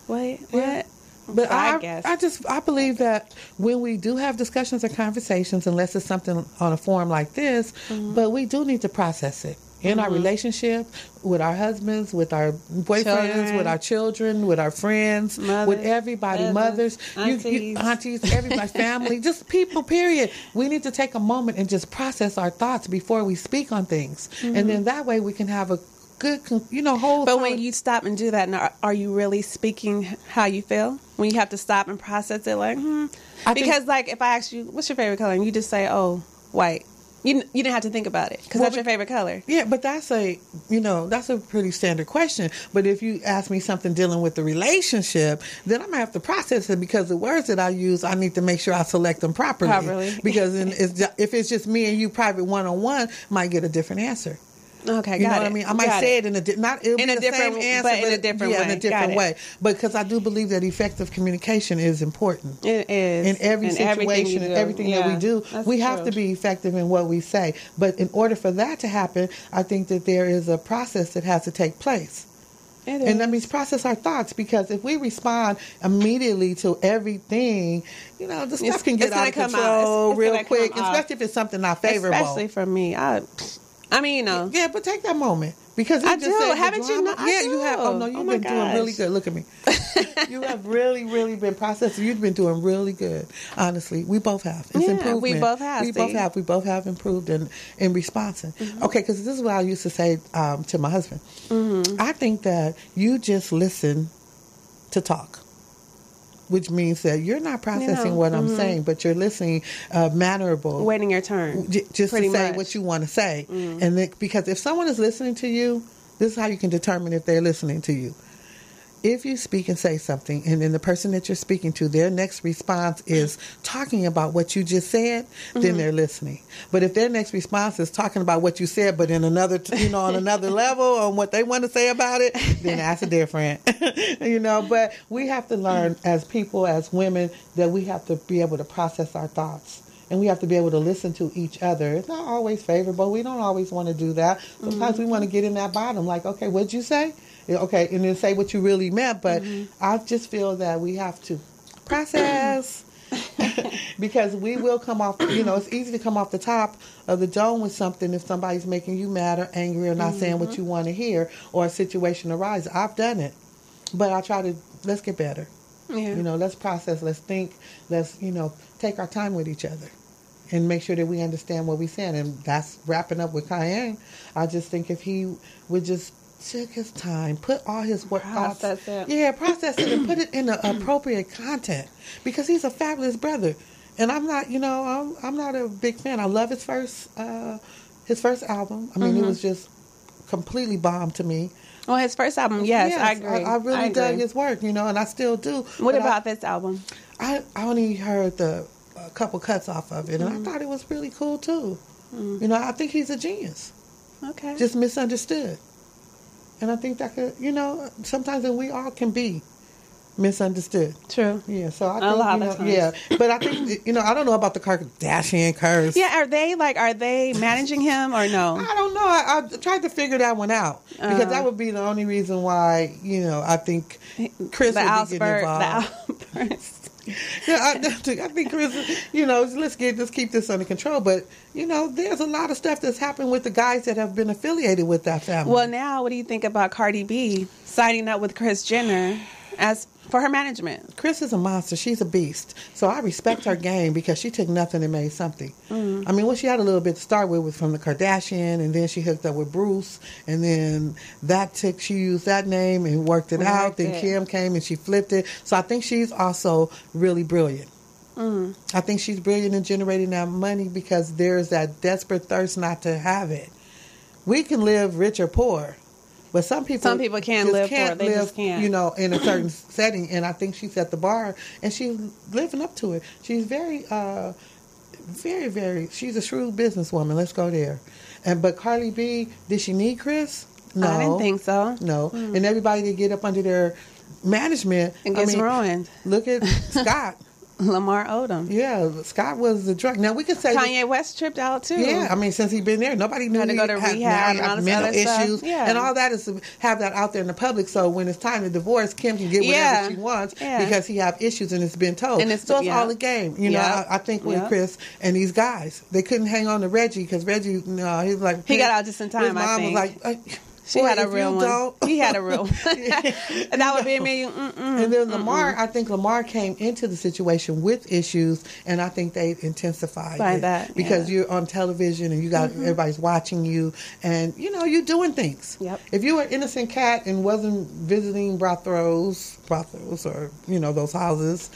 S4: wait, what?
S3: Yeah. But
S4: I guess.
S3: I believe that when we do have discussions or conversations, unless it's something on a forum like this, but we do need to process it in our relationship, with our husbands, with our boyfriends, with our children, with our friends, with everybody, mothers, aunties, everybody, family, just people, period. We need to take a moment and just process our thoughts before we speak on things. And then that way we can have a good, whole.
S4: But when you stop and do that, now, are you really speaking how you feel? When you have to stop and process it, like, because like if I ask you, what's your favorite color, and you just say, oh, white, you didn't have to think about it because that's your favorite color.
S3: Yeah, but that's a pretty standard question. But if you ask me something dealing with the relationship, then I'm gonna have to process it because the words that I use, I need to make sure I select them properly. Because if it's just me and you, private one-on-one, might get a different answer.
S4: Okay,
S3: you know what I mean? I might say it in a different way. But because I do believe that effective communication is important.
S4: It is
S3: in every situation and everything that we do. We have to be effective in what we say. But in order for that to happen, I think that there is a process that has to take place. And that means process our thoughts, because if we respond immediately to everything, the stuff can get out of control real quick, especially if it's something not favorable.
S4: Especially for me. I mean,
S3: Yeah, but take that moment. Because
S4: I do. Haven't you?
S3: You have. Oh, no, you've been doing really good. Look at me. You have really, really been processing. You've been doing really good. Honestly, we both have. It's improvement.
S4: We both have.
S3: We both have improved in responding. Okay, because this is what I used to say to my husband. I think that you just listen to talk, which means that you're not processing what I'm saying, but you're listening mannerable.
S4: Waiting your turn.
S3: Just to say what you want to say. And then, because if someone is listening to you, this is how you can determine if they're listening to you. If you speak and say something, and then the person that you're speaking to, their next response is talking about what you just said, then they're listening. But if their next response is talking about what you said, but in another, on another level, on what they want to say about it, then that's different. But we have to learn as people, as women, that we have to be able to process our thoughts And we have to be able to listen to each other. It's not always favorable. We don't always want to do that. Sometimes we want to get in that bottom, like, okay, what'd you say? Okay, and then say what you really meant. But I just feel that we have to process because we will come off, it's easy to come off the top of the dome with something if somebody's making you mad or angry or not saying what you want to hear or a situation arises. I've done it. But I try to, let's get better.
S4: Yeah.
S3: Let's process, let's think, let's, take our time with each other and make sure that we understand what we're saying. And that's wrapping up with Cayenne. I just think if he would just took his time, put all his work
S4: process it.
S3: Yeah, process it and put it in the appropriate content because he's a fabulous brother. And I'm not, I'm not a big fan. I love his first album. I mean, it was just completely bomb to me.
S4: Well, his first album, yes, I agree.
S3: I really dug his work, and I still do.
S4: What about this album?
S3: I only heard a couple cuts off of it, and I thought it was really cool too. I think he's a genius.
S4: Okay.
S3: Just misunderstood. And I think that could, sometimes we all can be misunderstood.
S4: True.
S3: Yeah, so I
S4: a
S3: think,
S4: lot of times.
S3: Yeah, but I think, I don't know about the Kardashian curse.
S4: Yeah, are they managing him or no?
S3: I don't know. I tried to figure that one out because that would be the only reason why, I think Chris would be getting involved.
S4: The outburst.
S3: Yeah, I think Chris, let's keep this under control. But, there's a lot of stuff that's happened with the guys that have been affiliated with that family.
S4: Well, now, what do you think about Cardi B signing up with Kris Jenner for her management?
S3: Kris is a monster. She's a beast. So I respect her game because she took nothing and made something. I mean, she had a little bit to start with was from the Kardashian, and then she hooked up with Bruce, and then she used that name and worked it out. Then Kim came and she flipped it. So I think she's also really brilliant. I think she's brilliant in generating that money because there's that desperate thirst not to have it. We can live rich or poor. But some people
S4: can't live poor. They just can't.
S3: In a certain setting. And I think she set the bar, and she's living up to it. She's very, very, very. She's a shrewd businesswoman. Let's go there. But Cardi B, did she need Chris? No,
S4: I didn't think so.
S3: No, and everybody that get up under their management
S4: and gets ruined.
S3: Look at Scott.
S4: Lamar Odom.
S3: Yeah, Scott was the drug. Now we could say
S4: Kanye West tripped out too.
S3: Yeah, I mean since he's been there, nobody knew
S4: had to go to rehab and all this
S3: mental
S4: other
S3: issues,
S4: stuff. Yeah.
S3: and all that is to have that out there in the public. So when it's time to divorce, Kim can get whatever she wants because he have issues and it's been told. And it's all a game. I think with Chris and these guys, they couldn't hang on to Reggie because Reggie, he was like
S4: he got out just in time.
S3: His mom was like.
S4: She had a real one. He had a real one. And that would be me.
S3: And then Lamar, I think Lamar came into the situation with issues, and I think they intensified it. Because you're on television and you got everybody's watching you, and you're doing things.
S4: Yep.
S3: If you were an innocent cat and wasn't visiting brothels or those houses,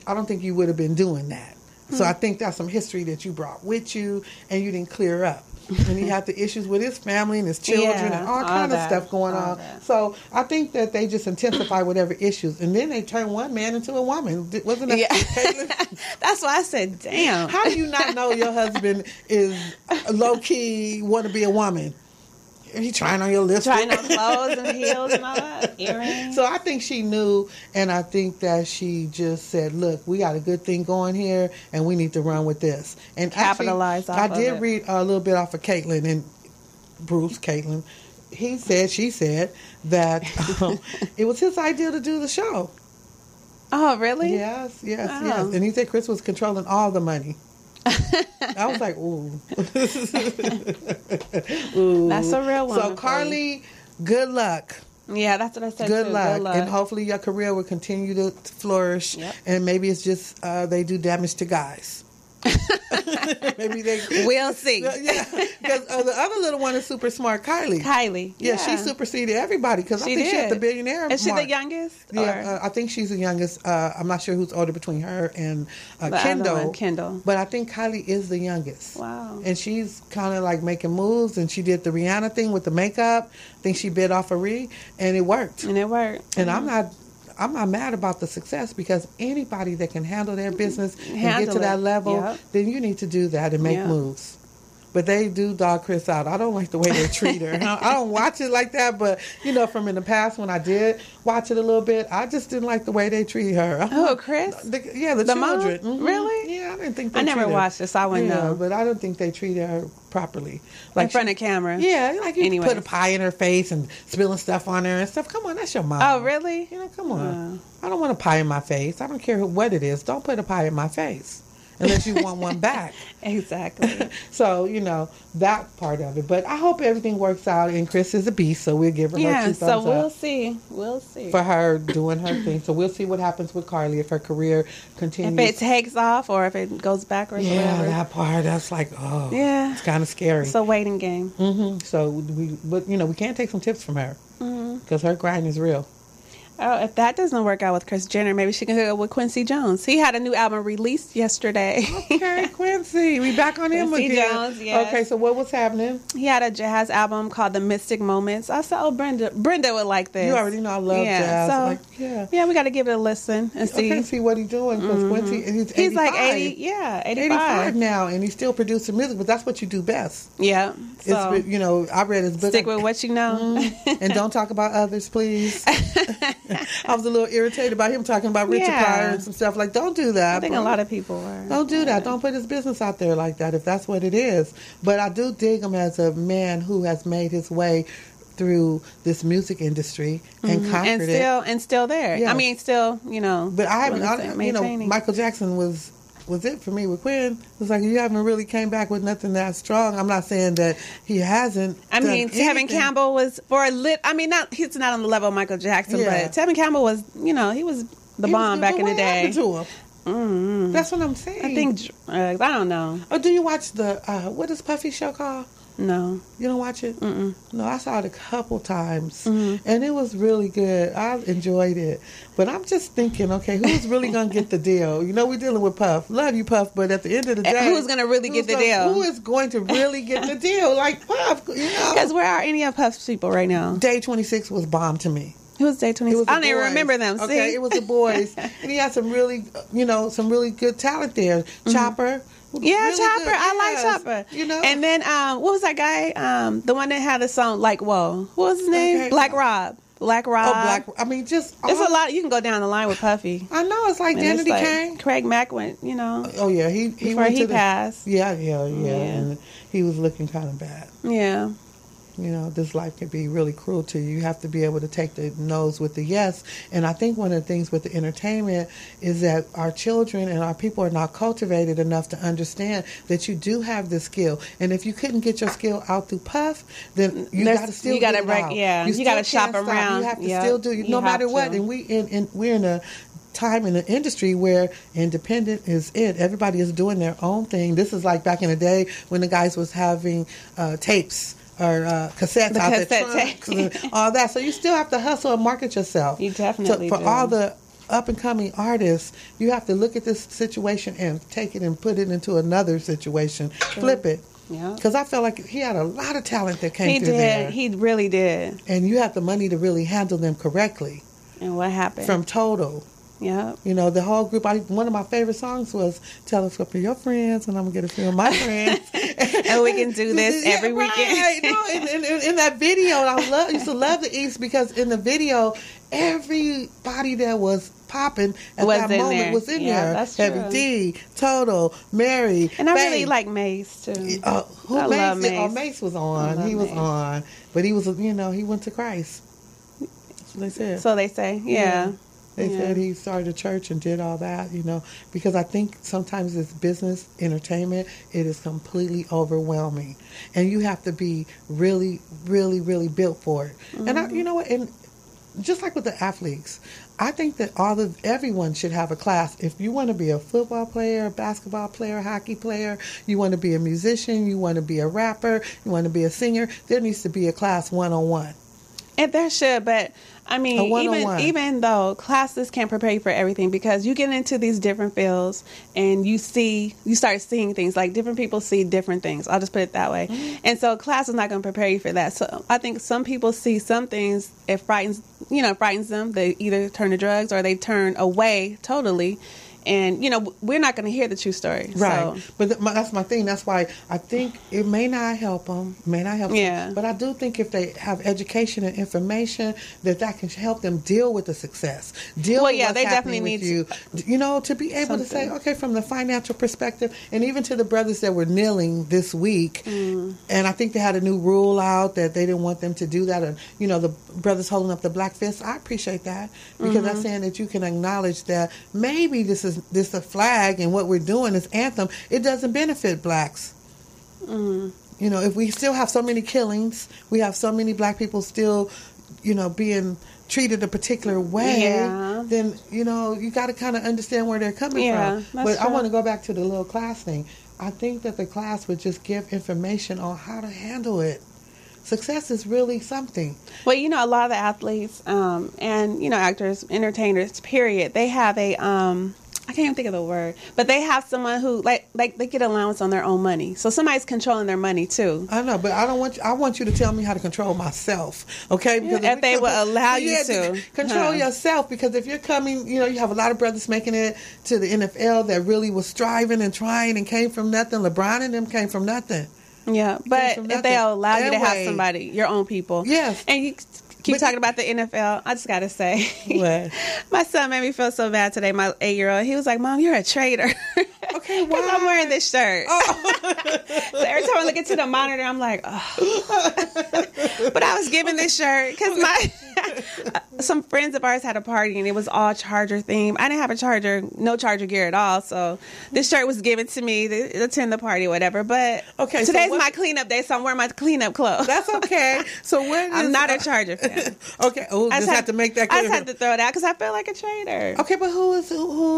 S3: I don't think you would have been doing that. So I think that's some history that you brought with you, and you didn't clear up. And he had the issues with his family and his children and all kind of stuff going on. So I think that they just intensify whatever issues. And then they turn one man into a woman. Wasn't that Caitlin?
S4: That's why I said, damn.
S3: How do you not know your husband is low-key want to be a woman? He trying on your lipstick.
S4: Trying on clothes and heels and all that. Earrings.
S3: So I think she knew, and I think that she just said, look, we got a good thing going here, and we need to run with this. And
S4: capitalize off of it.
S3: I did read a little bit off of Caitlin and Bruce, Caitlin. She said that it was his idea to do the show.
S4: Oh, really?
S3: Yes. And he said Chris was controlling all the money. I was like, ooh. Ooh.
S4: That's a real one.
S3: So, Carly, good luck.
S4: Yeah, that's what I said.
S3: Good luck. And hopefully your career will continue to flourish. Yep. And maybe it's just they do damage to guys. Maybe
S4: we'll see.
S3: Yeah, because the other little one is super smart, Kylie. Yeah, she superseded everybody because I think she's the billionaire.
S4: Is she the youngest?
S3: Yeah, I think she's the youngest. I'm not sure who's older between her and Kendall. But I think Kylie is the youngest.
S4: Wow.
S3: And she's kind of like making moves, and she did the Rihanna thing with the makeup. I think she bit off a Ree, and it worked. And I'm not mad about the success because anybody that can handle their business and get to that level, then you need to do that and make moves. But they do dog Chris out. I don't like the way they treat her. I don't watch it like that, but, from in the past when I did watch it a little bit, I just didn't like the way they treat her.
S4: Oh, Chris?
S3: The children.
S4: Mom? Really?
S3: Yeah. I didn't think
S4: I never watched this, so I wouldn't know.
S3: But I don't think they treated her properly.
S4: Like in front of camera.
S3: Yeah, like you put a pie in her face and spilling stuff on her and stuff. Come on, that's your mom.
S4: Oh, really?
S3: Come on. I don't want a pie in my face. I don't care what it is. Don't put a pie in my face. Unless you want one back.
S4: Exactly.
S3: So, that part of it. But I hope everything works out. And Chris is a beast, so we'll give her her 2 thumbs up.
S4: We'll see. We'll see.
S3: For her doing her thing. So we'll see what happens with Carly if her career continues.
S4: If it takes off or if it goes backwards or whatever.
S3: Yeah, that part, that's like, it's kind of scary.
S4: It's a waiting game.
S3: Mm-hmm. So, we can't take some tips from her. Because her grind is real.
S4: Oh, if that doesn't work out with Kris Jenner, maybe she can hook up with Quincy Jones. He had a new album released yesterday.
S3: Okay, Quincy. We back on him
S4: Quincy
S3: again.
S4: Jones, yes.
S3: Okay, so what was happening?
S4: He had a jazz album called The Mystic Moments. I said, Brenda would like this.
S3: You already know I love jazz. So,
S4: yeah, we got to give it a listen and see.
S3: Okay, see what he's doing. Because Quincy, he's 85.
S4: like 80, 85
S3: now, and he's still producing music, but that's what you do best.
S4: Yeah. So,
S3: I read his book.
S4: Stick with what you know.
S3: And don't talk about others, please. I was a little irritated about him talking about Richard Pryor and some stuff. Like, don't do that.
S4: I think a lot of people are.
S3: Don't do that. Don't put his business out there like that if that's what it is. But I do dig him as a man who has made his way through this music industry and conquered it.
S4: And still there. Yeah. I mean, still,
S3: But I haven't, Michael Jackson was it for me with Quinn. It's like you haven't really came back with nothing that strong. I'm not saying that he hasn't.
S4: I mean, Tevin Campbell was he's not on the level of Michael Jackson, but Tevin Campbell was, he was the bomb back in the day.
S3: To him? Mm-hmm. That's what I'm saying.
S4: I think I don't know.
S3: Oh, do you watch the what is Puffy show called?
S4: No.
S3: You don't watch it?
S4: Mm-mm.
S3: No, I saw it a couple times, and it was really good. I enjoyed it. But I'm just thinking, okay, who's really going to get the deal? We're dealing with Puff. Love you, Puff, but at the end of the day...
S4: Who's going to really get the deal?
S3: Who is going to really get the deal? Like Puff,
S4: Because where are any of Puff's people right now?
S3: Day 26 was bomb to me.
S4: Who was Day 26? I don't even remember them.
S3: Okay,
S4: see?
S3: It was the boys. And he had some really, some really good talent there. Chopper...
S4: Yeah,
S3: really
S4: Chopper.
S3: Good.
S4: I like Chopper. And then what was that guy? The one that had a song like "Whoa." What was his name?
S3: Okay.
S4: Black Rob.
S3: Oh, Black. I mean, just
S4: it's a lot. You can go down the line with Puffy.
S3: I know it's like Danity Kane.
S4: Craig Mack went.
S3: Oh yeah, he
S4: before
S3: went
S4: he passed.
S3: Yeah. And he was looking kind of bad.
S4: Yeah.
S3: This life can be really cruel to you. You have to be able to take the no's with the yes. And I think one of the things with the entertainment is that our children and our people are not cultivated enough to understand that you do have this skill. And if you couldn't get your skill out through Puff, then you got to still get it out.
S4: Yeah, you got to shop around.
S3: You have to still do it, no matter what. And we're in a time in the industry where independent is it. Everybody is doing their own thing. This is like back in the day when the guys was having tapes or cassettes out their trunks and all that. So you still have to hustle and market yourself.
S4: You definitely
S3: do.
S4: For
S3: all the up-and-coming artists, you have to look at this situation and take it and put it into another situation. Flip it.
S4: Yeah.
S3: Because I felt like he had a lot of talent that came through there.
S4: He really did.
S3: And you have the money to really handle them correctly.
S4: And what happened?
S3: From Total.
S4: Yeah.
S3: The whole group. One of my favorite songs was "Tell us for your friends," and I'm gonna get a few of my friends.
S4: And we can do this every weekend.
S3: Right. In that video, I used to love the East because in the video, everybody that was popping at that moment was in there.
S4: That's
S3: Heavy
S4: true.
S3: D, Total, Mary,
S4: and I
S3: Faye.
S4: really like Mace too.
S3: I love Mace. Oh, Mace was on. He was
S4: Mace.
S3: on, but he was, he went to Christ. That's what they said.
S4: So they say, yeah.
S3: They said he started a church and did all that, because I think sometimes it's business, entertainment, it is completely overwhelming. And you have to be really, really, really built for it. Mm-hmm. And you know what? And just like with the athletes, I think that everyone should have a class. If you want to be a football player, a basketball player, hockey player, you want to be a musician, you want to be a rapper, you want to be a singer, there needs to be a class one-on-one.
S4: And there should, but I mean, even though classes can't prepare you for everything, because you get into these different fields and you start seeing things, like different people see different things. I'll just put it that way. Mm-hmm. And so class is not going to prepare you for that. So I think some people see some things, it frightens them. They either turn to drugs or they turn away totally. And, we're not going to hear the true story.
S3: Right.
S4: So.
S3: But that's my thing. That's why I think it may not help them.
S4: Yeah.
S3: But I do think if they have education and information, that can help them deal with the success. With what's
S4: they definitely
S3: happening
S4: need
S3: with you. To be able to say, okay, from the financial perspective, and even to the brothers that were kneeling this week, and I think they had a new rule out that they didn't want them to do that. And, the brothers holding up the black fist, I appreciate that, because that's saying that you can acknowledge that maybe this is a flag, and what we're doing, this anthem, it doesn't benefit blacks. If we still have so many killings, we have so many black people still, being treated a particular way, then, you got to kind of understand where they're coming from. But true. I want to go back to the little class thing. I think that the class would just give information on how to handle it. Success is really something.
S4: Well, a lot of the athletes and, actors, entertainers, period, they have a, I can't even think of the word, but they have someone who, like they get allowance on their own money. So somebody's controlling their money, too.
S3: I know, but I want you to tell me how to control myself, okay? Because
S4: if they will allow you to.
S3: Control yourself, because if you're coming, you have a lot of brothers making it to the NFL that really was striving and trying and came from nothing. LeBron and them came from nothing.
S4: Yeah, but if they'll allow you to have somebody, your own people.
S3: Yes.
S4: And you keep talking about the NFL. I just got to say.
S3: What?
S4: My son made me feel so bad today, my 8-year-old. He was like, Mom, you're a traitor.
S3: Okay, why?
S4: Because I'm wearing this shirt.
S3: Oh.
S4: So every time I look into the monitor, I'm like, oh. But I was given this shirt because some friends of ours had a party, and it was all Charger themed. I didn't have no Charger gear at all. So this shirt was given to me to attend the party or whatever. But today's my cleanup day, so I'm wearing my cleanup clothes.
S3: That's okay. So
S4: I'm not a Charger fan.
S3: Okay. Oh, I just had to make that clear.
S4: I just had to throw it out because I feel like a traitor.
S3: Okay, but who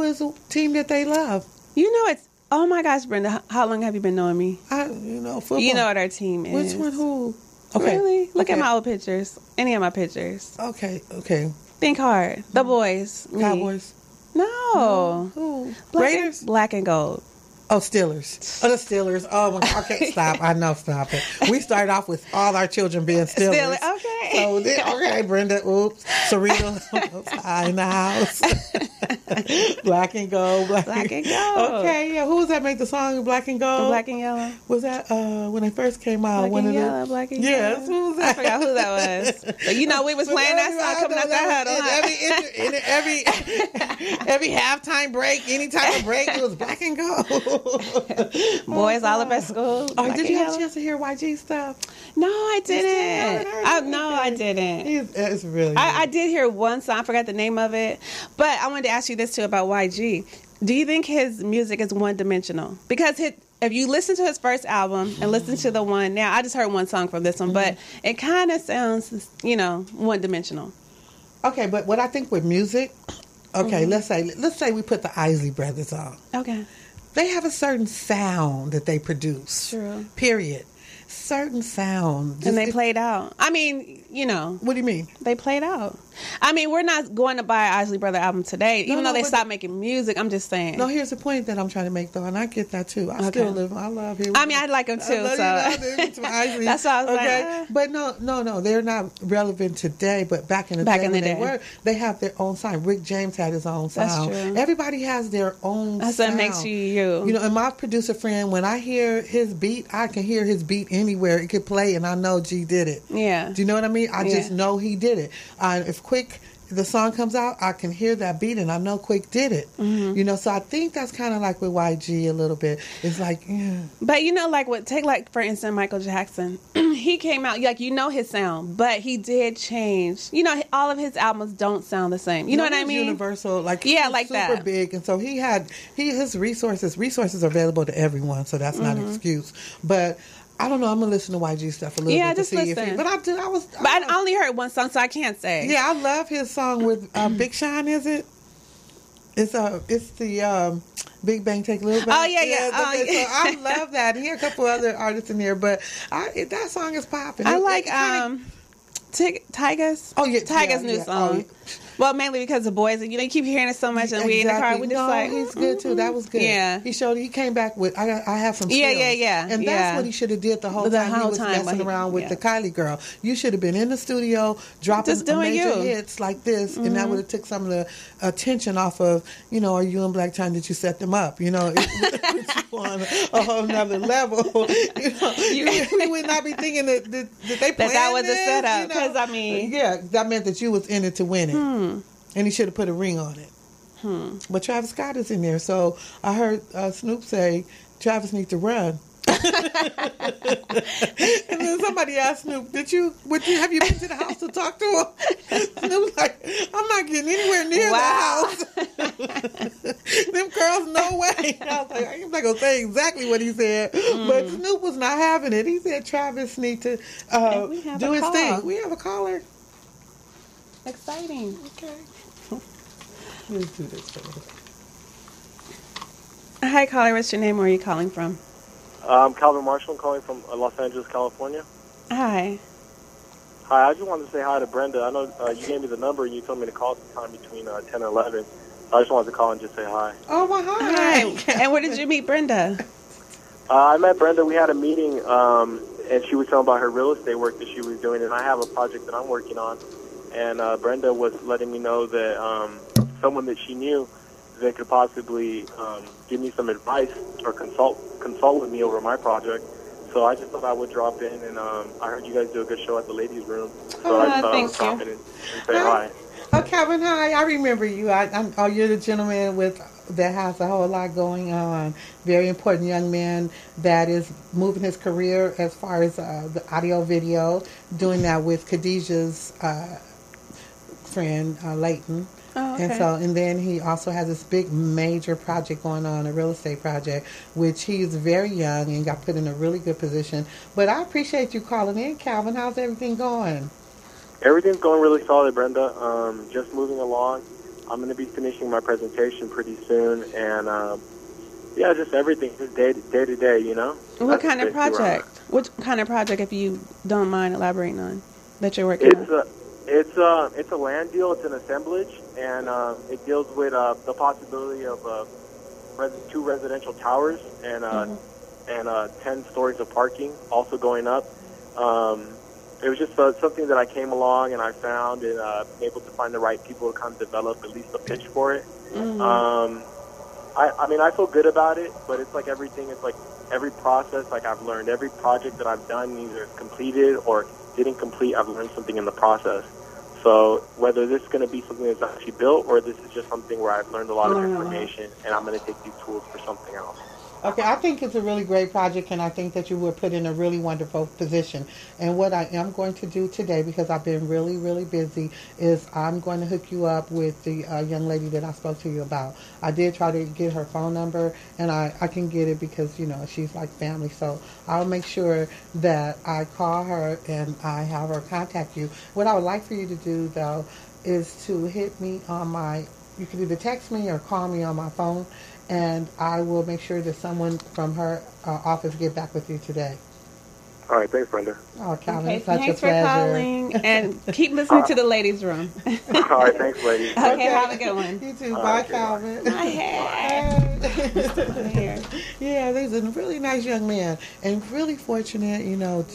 S3: is a team that they love?
S4: It's, oh my gosh, Brenda, how long have you been knowing me?
S3: Football.
S4: You know what our team is.
S3: Which one? Who? Okay.
S4: Really? Look at my old pictures. Any of my pictures.
S3: Okay.
S4: Think hard. The boys.
S3: Cowboys.
S4: No.
S3: Who?
S4: Raiders? Black and gold.
S3: Oh, Steelers. Oh, the Steelers. Oh, my God. Okay, stop. I know, stop it. We started off with all our children being Steelers.
S4: Okay.
S3: So, okay, Brenda, oops. Sarita, in the house. Black and gold.
S4: Black and gold.
S3: Okay, yeah. Who was that make the song Black and Gold?
S4: The Black and Yellow.
S3: Was that when they first came out?
S4: Black and Yellow, Black and Yellow.
S3: Yes. Who was that?
S4: I forgot who that was. But we was playing that song coming out that
S3: huddle. Every halftime break, any type of break, it was Black and Gold.
S4: Boys all up at school.
S3: Oh, did you have a chance to hear YG stuff?
S4: No, I didn't. I didn't.
S3: It's really.
S4: I did hear one song. I forgot the name of it. But I wanted to ask you this too about YG. Do you think his music is one-dimensional? Because if you listen to his first album and listen to the one now, I just heard one song from this one, but it kind of sounds, one-dimensional.
S3: Okay, but what I think with music, let's say we put the Isley Brothers on.
S4: Okay.
S3: They have a certain sound that they produce.
S4: True.
S3: Period. Certain sound.
S4: And they played out. I mean,
S3: What do you mean?
S4: They played out. I mean, we're not going to buy an Isley Brother album today, even though they stopped making music. I'm just saying.
S3: No, here's the point that I'm trying to make, though, and I get that, too. I love him.
S4: I mean, I like him, too. So. That's why I was like,
S3: But no, they're not relevant today, but back in the day, they have their own sound. Rick James had his own sound.
S4: That's true.
S3: Everybody has their own sound.
S4: That's what makes you.
S3: And my producer friend, when I hear his beat, I can hear his beat anywhere. It could play, and I know G did it.
S4: Yeah.
S3: Do you know what I mean? I just know he did it. If the song comes out, I can hear that beat, and I know Quick did it. Mm-hmm. So I think that's kind of like with YG a little bit. It's like, yeah.
S4: But for instance, Michael Jackson. He came out, his sound, but he did change. All of his albums don't sound the same. You know what I mean?
S3: Universal, like
S4: super
S3: that. Big, and so his resources are available to everyone, so that's not an excuse. But I don't know. I'm gonna listen to YG stuff a little bit to see
S4: listen.
S3: But I
S4: only heard one song, so I can't say.
S3: Yeah, I love his song with Big Sean. Is it? It's the Big Bang Take a Little Bang.
S4: Oh yeah.
S3: So I love that. And here are a couple other artists in there, but that song is popping.
S4: I like Tyga's.
S3: Oh yeah,
S4: Tyga's new song. Well, mainly because the boys, you keep hearing it so much, and we in the car, we just like,
S3: he's good too. That was good.
S4: Yeah.
S3: He came back with, I have some skills.
S4: Yeah.
S3: And that's what he should have did the whole time he was messing around with the Kylie girl. You should have been in the studio dropping major hits like this, and that would have took some of the attention off of, Are You in Black Time? Did you set them up? It put you on a whole nother level. We would not be thinking that they planned
S4: that was
S3: this,
S4: a setup. Because
S3: that meant that you was in it to win it. And he should have put a ring on it. But Travis Scott is in there. So I heard Snoop say Travis needs to run. And then somebody asked Snoop, have you been to the house to talk to him? Snoop's like, I'm not getting anywhere near the house. Them girls, no way. I was like, I'm not going to say exactly what he said. But Snoop was not having it. He said Travis needs to do his thing. We have a caller.
S4: Exciting.
S3: Okay. Let's do this for
S4: Hi, caller. What's your name? Where are you calling from?
S5: I'm Calvin Marshall. I'm calling from Los Angeles, California.
S4: Hi.
S5: Hi, I just wanted to say hi to Brenda. I know you gave me the number and you told me to call sometime between 10 and 11. I just wanted to call and just say hi.
S3: Oh, well, hi.
S4: And where did you meet Brenda?
S5: I met Brenda. We had a meeting, and she was telling about her real estate work that she was doing, and I have a project that I'm working on. And Brenda was letting me know that someone that she knew that could possibly give me some advice or consult with me over my project. So I just thought I would drop in, and I heard you guys do a good show at the ladies' room. So I thought I would drop in and say hi.
S3: Oh, Calvin, hi. I remember you. You're the gentleman that has a whole lot going on. Very important young man that is moving his career as far as the audio video, doing that with Khadijah's friend, Leighton.
S4: Oh, okay.
S3: And then he also has this big major project going on, a real estate project, which he's very young and got put in a really good position. But I appreciate you calling in, Calvin. How's everything going?
S5: Everything's going really solid, Brenda. Just moving along. I'm going to be finishing my presentation pretty soon, and just everything, just day to day,
S4: What kind of project? What kind of project, if you don't mind elaborating on, that you're working on?
S5: It's a land deal. It's an assemblage, and it deals with the possibility of 2 residential towers and 10 stories of parking also going up. It was just something that I came along and I found and able to find the right people to kind of develop at least a pitch for it. I mean, I feel good about it, but it's like everything. It's like every process. Like I've learned every project that I've done, either completed or didn't complete, I've learned something in the process. So whether this is going to be something that's actually built or this is just something where I've learned a lot of information and I'm going to take these tools for something else.
S3: Okay, I think it's a really great project, and I think that you were put in a really wonderful position. And what I am going to do today, because I've been really, really busy, is I'm going to hook you up with the young lady that I spoke to you about. I did try to get her phone number, and I can get it because, she's like family. So I'll make sure that I call her and I have her contact you. What I would like for you to do, though, is to hit me on you can either text me or call me on my phone, and I will make sure that someone from her office get back with you today.
S5: All right, thanks, Brenda.
S3: Oh, Calvin,
S4: okay,
S3: it's such
S4: thanks
S3: a pleasure.
S4: for calling, and keep listening to the ladies' room.
S5: All right, thanks, ladies.
S4: Okay, have a good one.
S3: You too. Bye, Calvin.
S4: My hair.
S3: Yeah, he's a really nice young man, and really fortunate,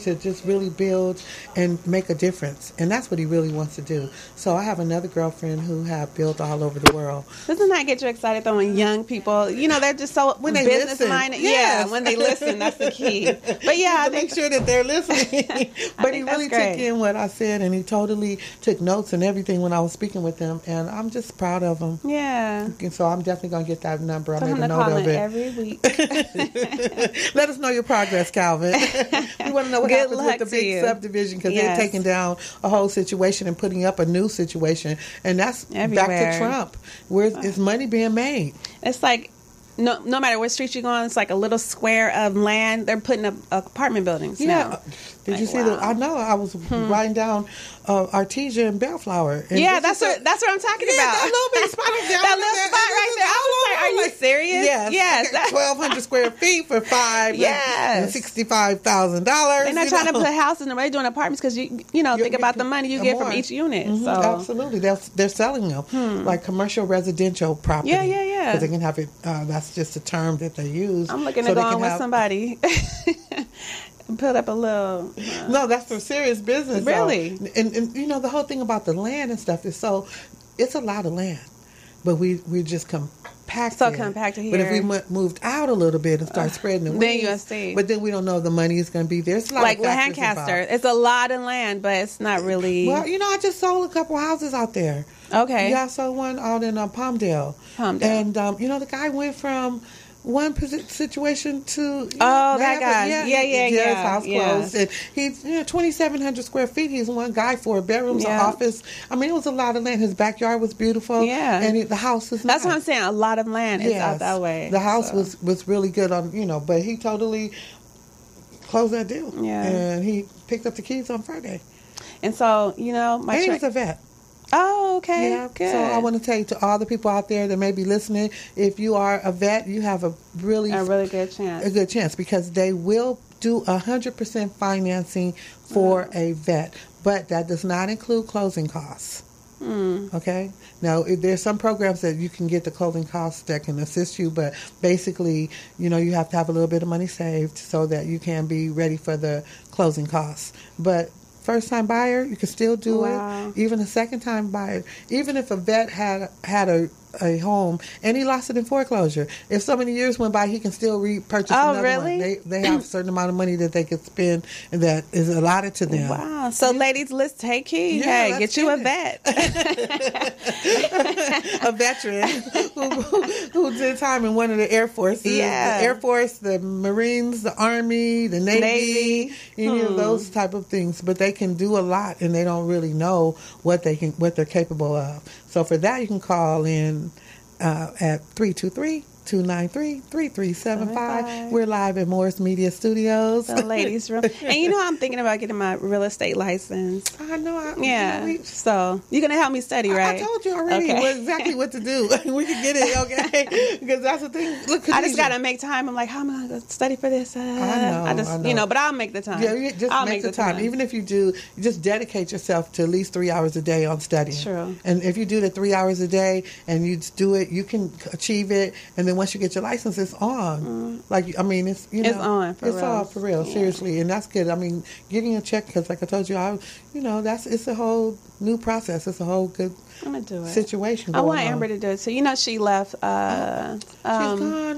S3: to just really build and make a difference. And that's what he really wants to do. So I have another girlfriend who have built all over the world.
S4: Doesn't that get you excited, though, when young people, they're just so
S3: when they
S4: business-minded?
S3: Yes.
S4: Yeah, when they listen, that's the key. But yeah,
S3: to make sure that they're listening. But he really took in what I said, and he totally took notes and everything when I was speaking with him, and I'm just proud of him.
S4: Yeah.
S3: And so I'm definitely going to get that number. I made a
S4: note
S3: of it.
S4: Every week.
S3: Let us know your progress, Calvin. We want to know what happens with the big subdivision, because they're taking down a whole situation and putting up a new situation, and that's everywhere. Back to Trump. Where is money being made?
S4: It's like no matter what street you go on, it's like a little square of land. They're putting up apartment buildings now.
S3: Did you see that? I know. I was riding down Artesia and Bellflower. And
S4: that's what I'm talking about.
S3: That little bit spot
S4: that little spot right there. I was like, are you serious?
S3: Yes.
S4: Yes.
S3: 1,200 square feet for $65,000.
S4: They're not trying to put houses in them. They're doing apartments because think about the money you get from each unit.
S3: Mm-hmm. So absolutely, they're selling them like commercial residential property.
S4: Yeah.
S3: Because they can have it. That's just a term that they use.
S4: I'm looking to go on with somebody. Put up a little.
S3: No, that's for serious business.
S4: Really?
S3: And the whole thing about the land and stuff is it's a lot of land, but we just compacted.
S4: So compacted here.
S3: But if we moved out a little bit and start spreading the wings,
S4: then you'll see.
S3: But then we don't know if the money is going to be there. It's a lot
S4: like
S3: of
S4: Lancaster, it's a lot of land, but it's not really.
S3: Well, I just sold a couple houses out there.
S4: Okay.
S3: Yeah, I sold one out in Palmdale. And the guy went from one situation to
S4: that guy.
S3: His house closed, and he's 2,700 square feet. He's one guy, 4 bedrooms, an office. I mean, it was a lot of land. His backyard was beautiful.
S4: Yeah,
S3: and the house is.
S4: That's what I'm saying. A lot of land is out that way.
S3: The house was really good on but he totally closed that deal.
S4: Yeah,
S3: and he picked up the keys on Friday.
S4: And so
S3: he was a vet.
S4: Oh, okay.
S3: Yeah,
S4: good.
S3: So I want to tell you, to all the people out there that may be listening, if you are a vet, you have a really
S4: good chance.
S3: A good chance, because they will do 100% financing for a vet, but that does not include closing costs. Okay. Now, there's some programs that you can get the closing costs that can assist you, but basically, you have to have a little bit of money saved so that you can be ready for the closing costs. But first-time buyer, you can still do it. Even a second-time buyer. Even if a vet had a home and he lost it in foreclosure, if so many years went by, he can still repurchase another one. They have a certain amount of money that they can spend and that is allotted to them.
S4: Wow. So ladies, let's take heed. Hey, get you a vet.
S3: A veteran who did time in one of the Air Forces.
S4: Yeah.
S3: The Air Force, the Marines, the Army, the Navy. Those type of things. But they can do a lot, and they don't really know what they're capable of. So for that, you can call in at 323-293-3375. We're live at Morris Media Studios.
S4: The ladies' room. And I'm thinking about getting my real estate license.
S3: I know.
S4: So you're going to help me study, right?
S3: I told you already exactly what to do. We can get it, okay? Because that's the thing. Look,
S4: I just got to make time. I'm like, how am I going to study for this? I know. But I'll make the time.
S3: Yeah, I'll make the time. Even if you do, just dedicate yourself to at least 3 hours a day on studying.
S4: True.
S3: And if you do the 3 hours a day and you do it, you can achieve it. And then once you get your license, it's on. It's
S4: on for
S3: it's
S4: real.
S3: all for real, seriously, and that's good. I mean, getting a check, because like I told you, it's a whole new process. It's a whole good
S4: I'm gonna do it.
S3: situation.
S4: I want Amber to do it too. She left.
S3: She's gone.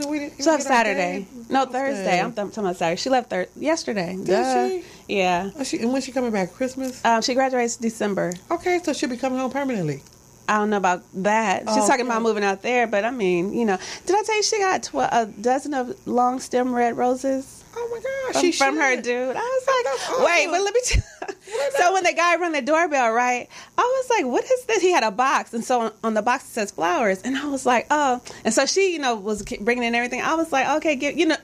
S4: She left Saturday. No, Thursday. I'm talking about Saturday. She left yesterday.
S3: Did she?
S4: Yeah.
S3: And when's she coming back? Christmas?
S4: She graduates December.
S3: Okay, so she'll be coming home permanently.
S4: I don't know about that. She's talking about moving out there, but I mean, did I tell you she got a dozen of long stem red roses?
S3: Oh my gosh,
S4: from her dude. I was like, wait, but let me tell you. So when the guy rang the doorbell, right, I was like, what is this? He had a box, and so on the box it says flowers, and I was like, oh. And so she, was bringing in everything. I was like, okay, give it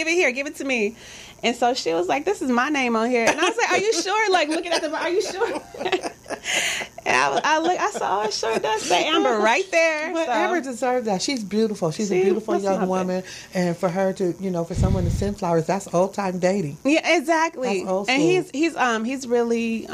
S4: here, give it to me. And so she was like, this is my name on here. And I was like, are you sure? Like, looking at are you sure? And I saw, it sure does say Amber right there.
S3: But Amber deserves that. She's beautiful. She's a beautiful young woman. And for her to, for someone to send flowers, that's old-time dating.
S4: Yeah, exactly.
S3: That's old school.
S4: And he's really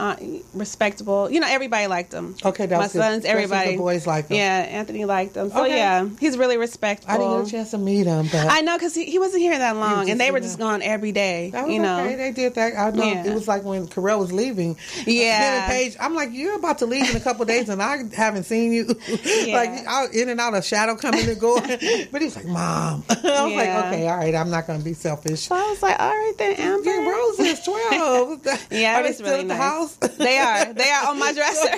S4: respectable. Everybody liked him.
S3: Okay, that's
S4: my sons, everybody.
S3: The boys liked him.
S4: Yeah, Anthony liked him. So, yeah, he's really respectful.
S3: I didn't get a chance to meet him. But
S4: I know, because he wasn't here that long, and they were just gone every day.
S3: That was okay. They did that. I know. It was like when Carell was leaving.
S4: Yeah.
S3: Paige, I'm like, you're about to leave in a couple of days, and I haven't seen you. Like, I in and out of shadow coming and going. But he was like, Mom. I was like, okay, all right, I'm not going to be selfish.
S4: So I was like, all right then, Amber.
S3: Roses, 12.
S4: Yeah,
S3: are they still
S4: really
S3: in the
S4: nice.
S3: house?
S4: They are. They are on my dresser.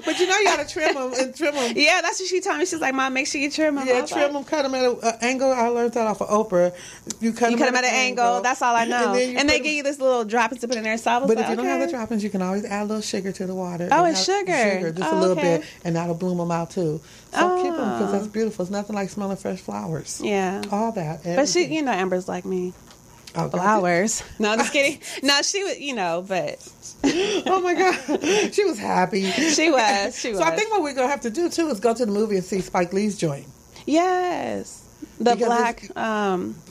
S3: But you got to trim them and trim them.
S4: Yeah, that's what she told me. She's like, Mom, make sure you trim them.
S3: Yeah, trim them, cut them at an angle. I learned that off of Oprah. You cut them at an angle.
S4: That's all I know. And they give you this little droppings to put in there. So I was
S3: but if you don't have the droppings, you can always add a little sugar to the water.
S4: Oh, it's sugar.
S3: Just a little bit, and that'll bloom them out too. So keep them, because that's beautiful. It's nothing like smelling fresh flowers.
S4: Yeah.
S3: All that.
S4: But she, Amber's like me.
S3: Oh,
S4: flowers. No, I'm just kidding. No, she was, but.
S3: Oh my God. She was happy.
S4: She was.
S3: So I think what we're going to have to do too is go to the movie and see Spike Lee's joint.
S4: Yes. The
S3: Because
S4: Black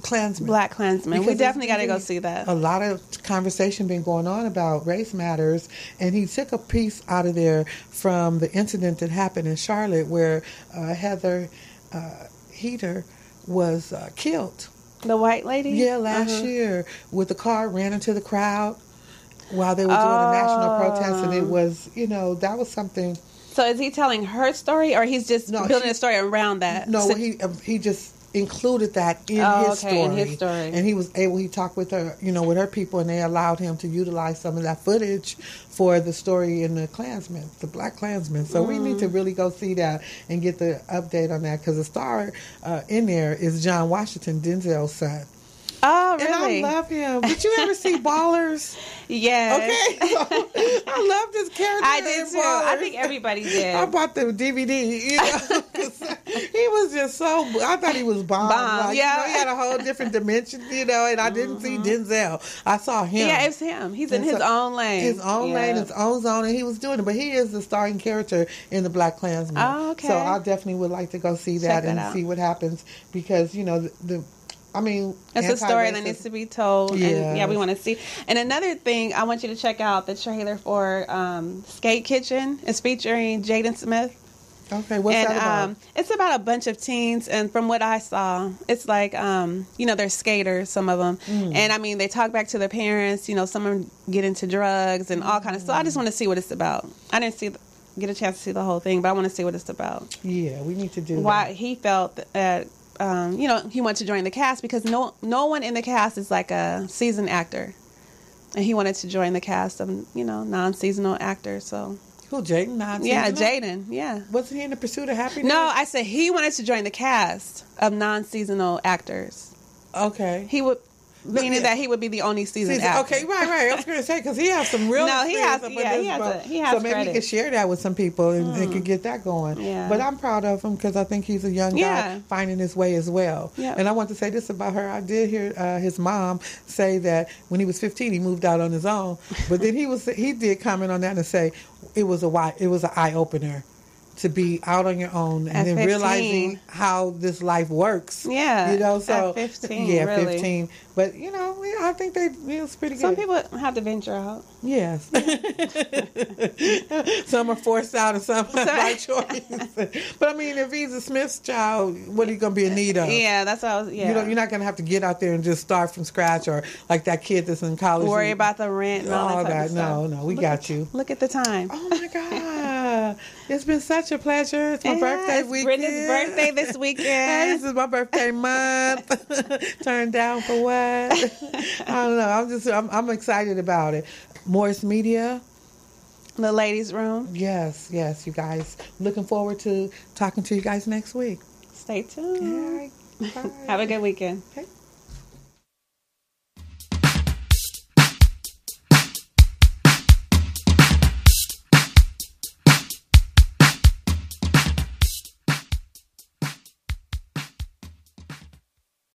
S3: Klansman.
S4: Black Klansman. We
S3: Because
S4: definitely got to
S3: there's
S4: go see that.
S3: A lot of conversation been going on about race matters, and he took a piece out of there from the incident that happened in Charlotte where Heather Heater was killed.
S4: The white lady?
S3: Yeah, last year with the car, ran into the crowd while they were doing a national protest, and it was, that was something.
S4: So is he telling her story, or he's just building a story around that?
S3: No, he just included that in his story.
S4: In his story.
S3: And he talked with her, with her people, and they allowed him to utilize some of that footage for the story in the Klansman, the Black Klansman. So we need to really go see that and get the update on that, because the star in there is John Washington, Denzel's son.
S4: Oh, really?
S3: And I love him. Did you ever see Ballers?
S4: Yes.
S3: Okay. So, I love this character.
S4: I did too.
S3: Ballers.
S4: I think everybody did.
S3: I bought the DVD. He was just so. I thought he was bomb. Like,
S4: yeah.
S3: He had a whole different dimension, and I didn't see Denzel. I saw him.
S4: Yeah, it's him. He's in his own lane.
S3: His own lane, his own zone, and he was doing it. But he is the starring character in the Black Klansman.
S4: Oh, okay.
S3: So I definitely would like to go see that and see what happens, because it's
S4: a story that needs to be told.
S3: Yeah.
S4: And we want to see. And another thing, I want you to check out the trailer for Skate Kitchen. It's featuring Jaden Smith.
S3: Okay, what's that about?
S4: It's about a bunch of teens, and from what I saw, it's like, they're skaters, some of them. And, they talk back to their parents. Some of them get into drugs and all kind of stuff. I just want to see what it's about. I didn't get a chance to see the whole thing, but I want to see what it's about.
S3: Yeah, we need to do
S4: why
S3: that.
S4: He felt that he wanted to join the cast because no one in the cast is like a seasoned actor, and he wanted to join the cast of non-seasonal actors. So
S3: who, Jaden? Non-seasonal?
S4: Yeah, Jaden. Yeah.
S3: Wasn't he in The Pursuit of Happiness?
S4: No, I said he wanted to join the cast of non-seasonal actors.
S3: Okay.
S4: He would. Meaning that he would be the only seasoned actor.
S3: Okay, right. I was going to say, because he has some real experience.
S4: He has
S3: so maybe he could share that with some people and they could get that going.
S4: Yeah.
S3: But I'm proud of him because I think he's a young guy finding his way as well.
S4: Yeah.
S3: And I want to say this about her. I did hear his mom say that when he was 15, he moved out on his own. But then he did comment on that and say it was an eye opener to be out on your own and then
S4: 15.
S3: realizing how this life works.
S4: Yeah.
S3: So
S4: at 15.
S3: Yeah,
S4: really.
S3: 15. But I think it's pretty good.
S4: Some people have to venture out.
S3: Yes. Some are forced out and some are by choice. But if he's a Smith's child, what are you going to be in need of?
S4: Yeah, that's what I was,
S3: You're not going to have to get out there and just start from scratch, or like that kid that's in college.
S4: Worry about the rent and all that type of stuff.
S3: No, we got you.
S4: Look at the time.
S3: Oh my God. It's been such a pleasure. It's my birthday weekend.
S4: Brenda's birthday this weekend.
S3: Hey, this is my birthday month. Turned down for what? I don't know. I'm excited about it. Morris Media.
S4: The ladies' room.
S3: Yes, you guys. Looking forward to talking to you guys next week.
S4: Stay tuned.
S3: All right. Bye.
S4: Have a good weekend.
S3: Okay.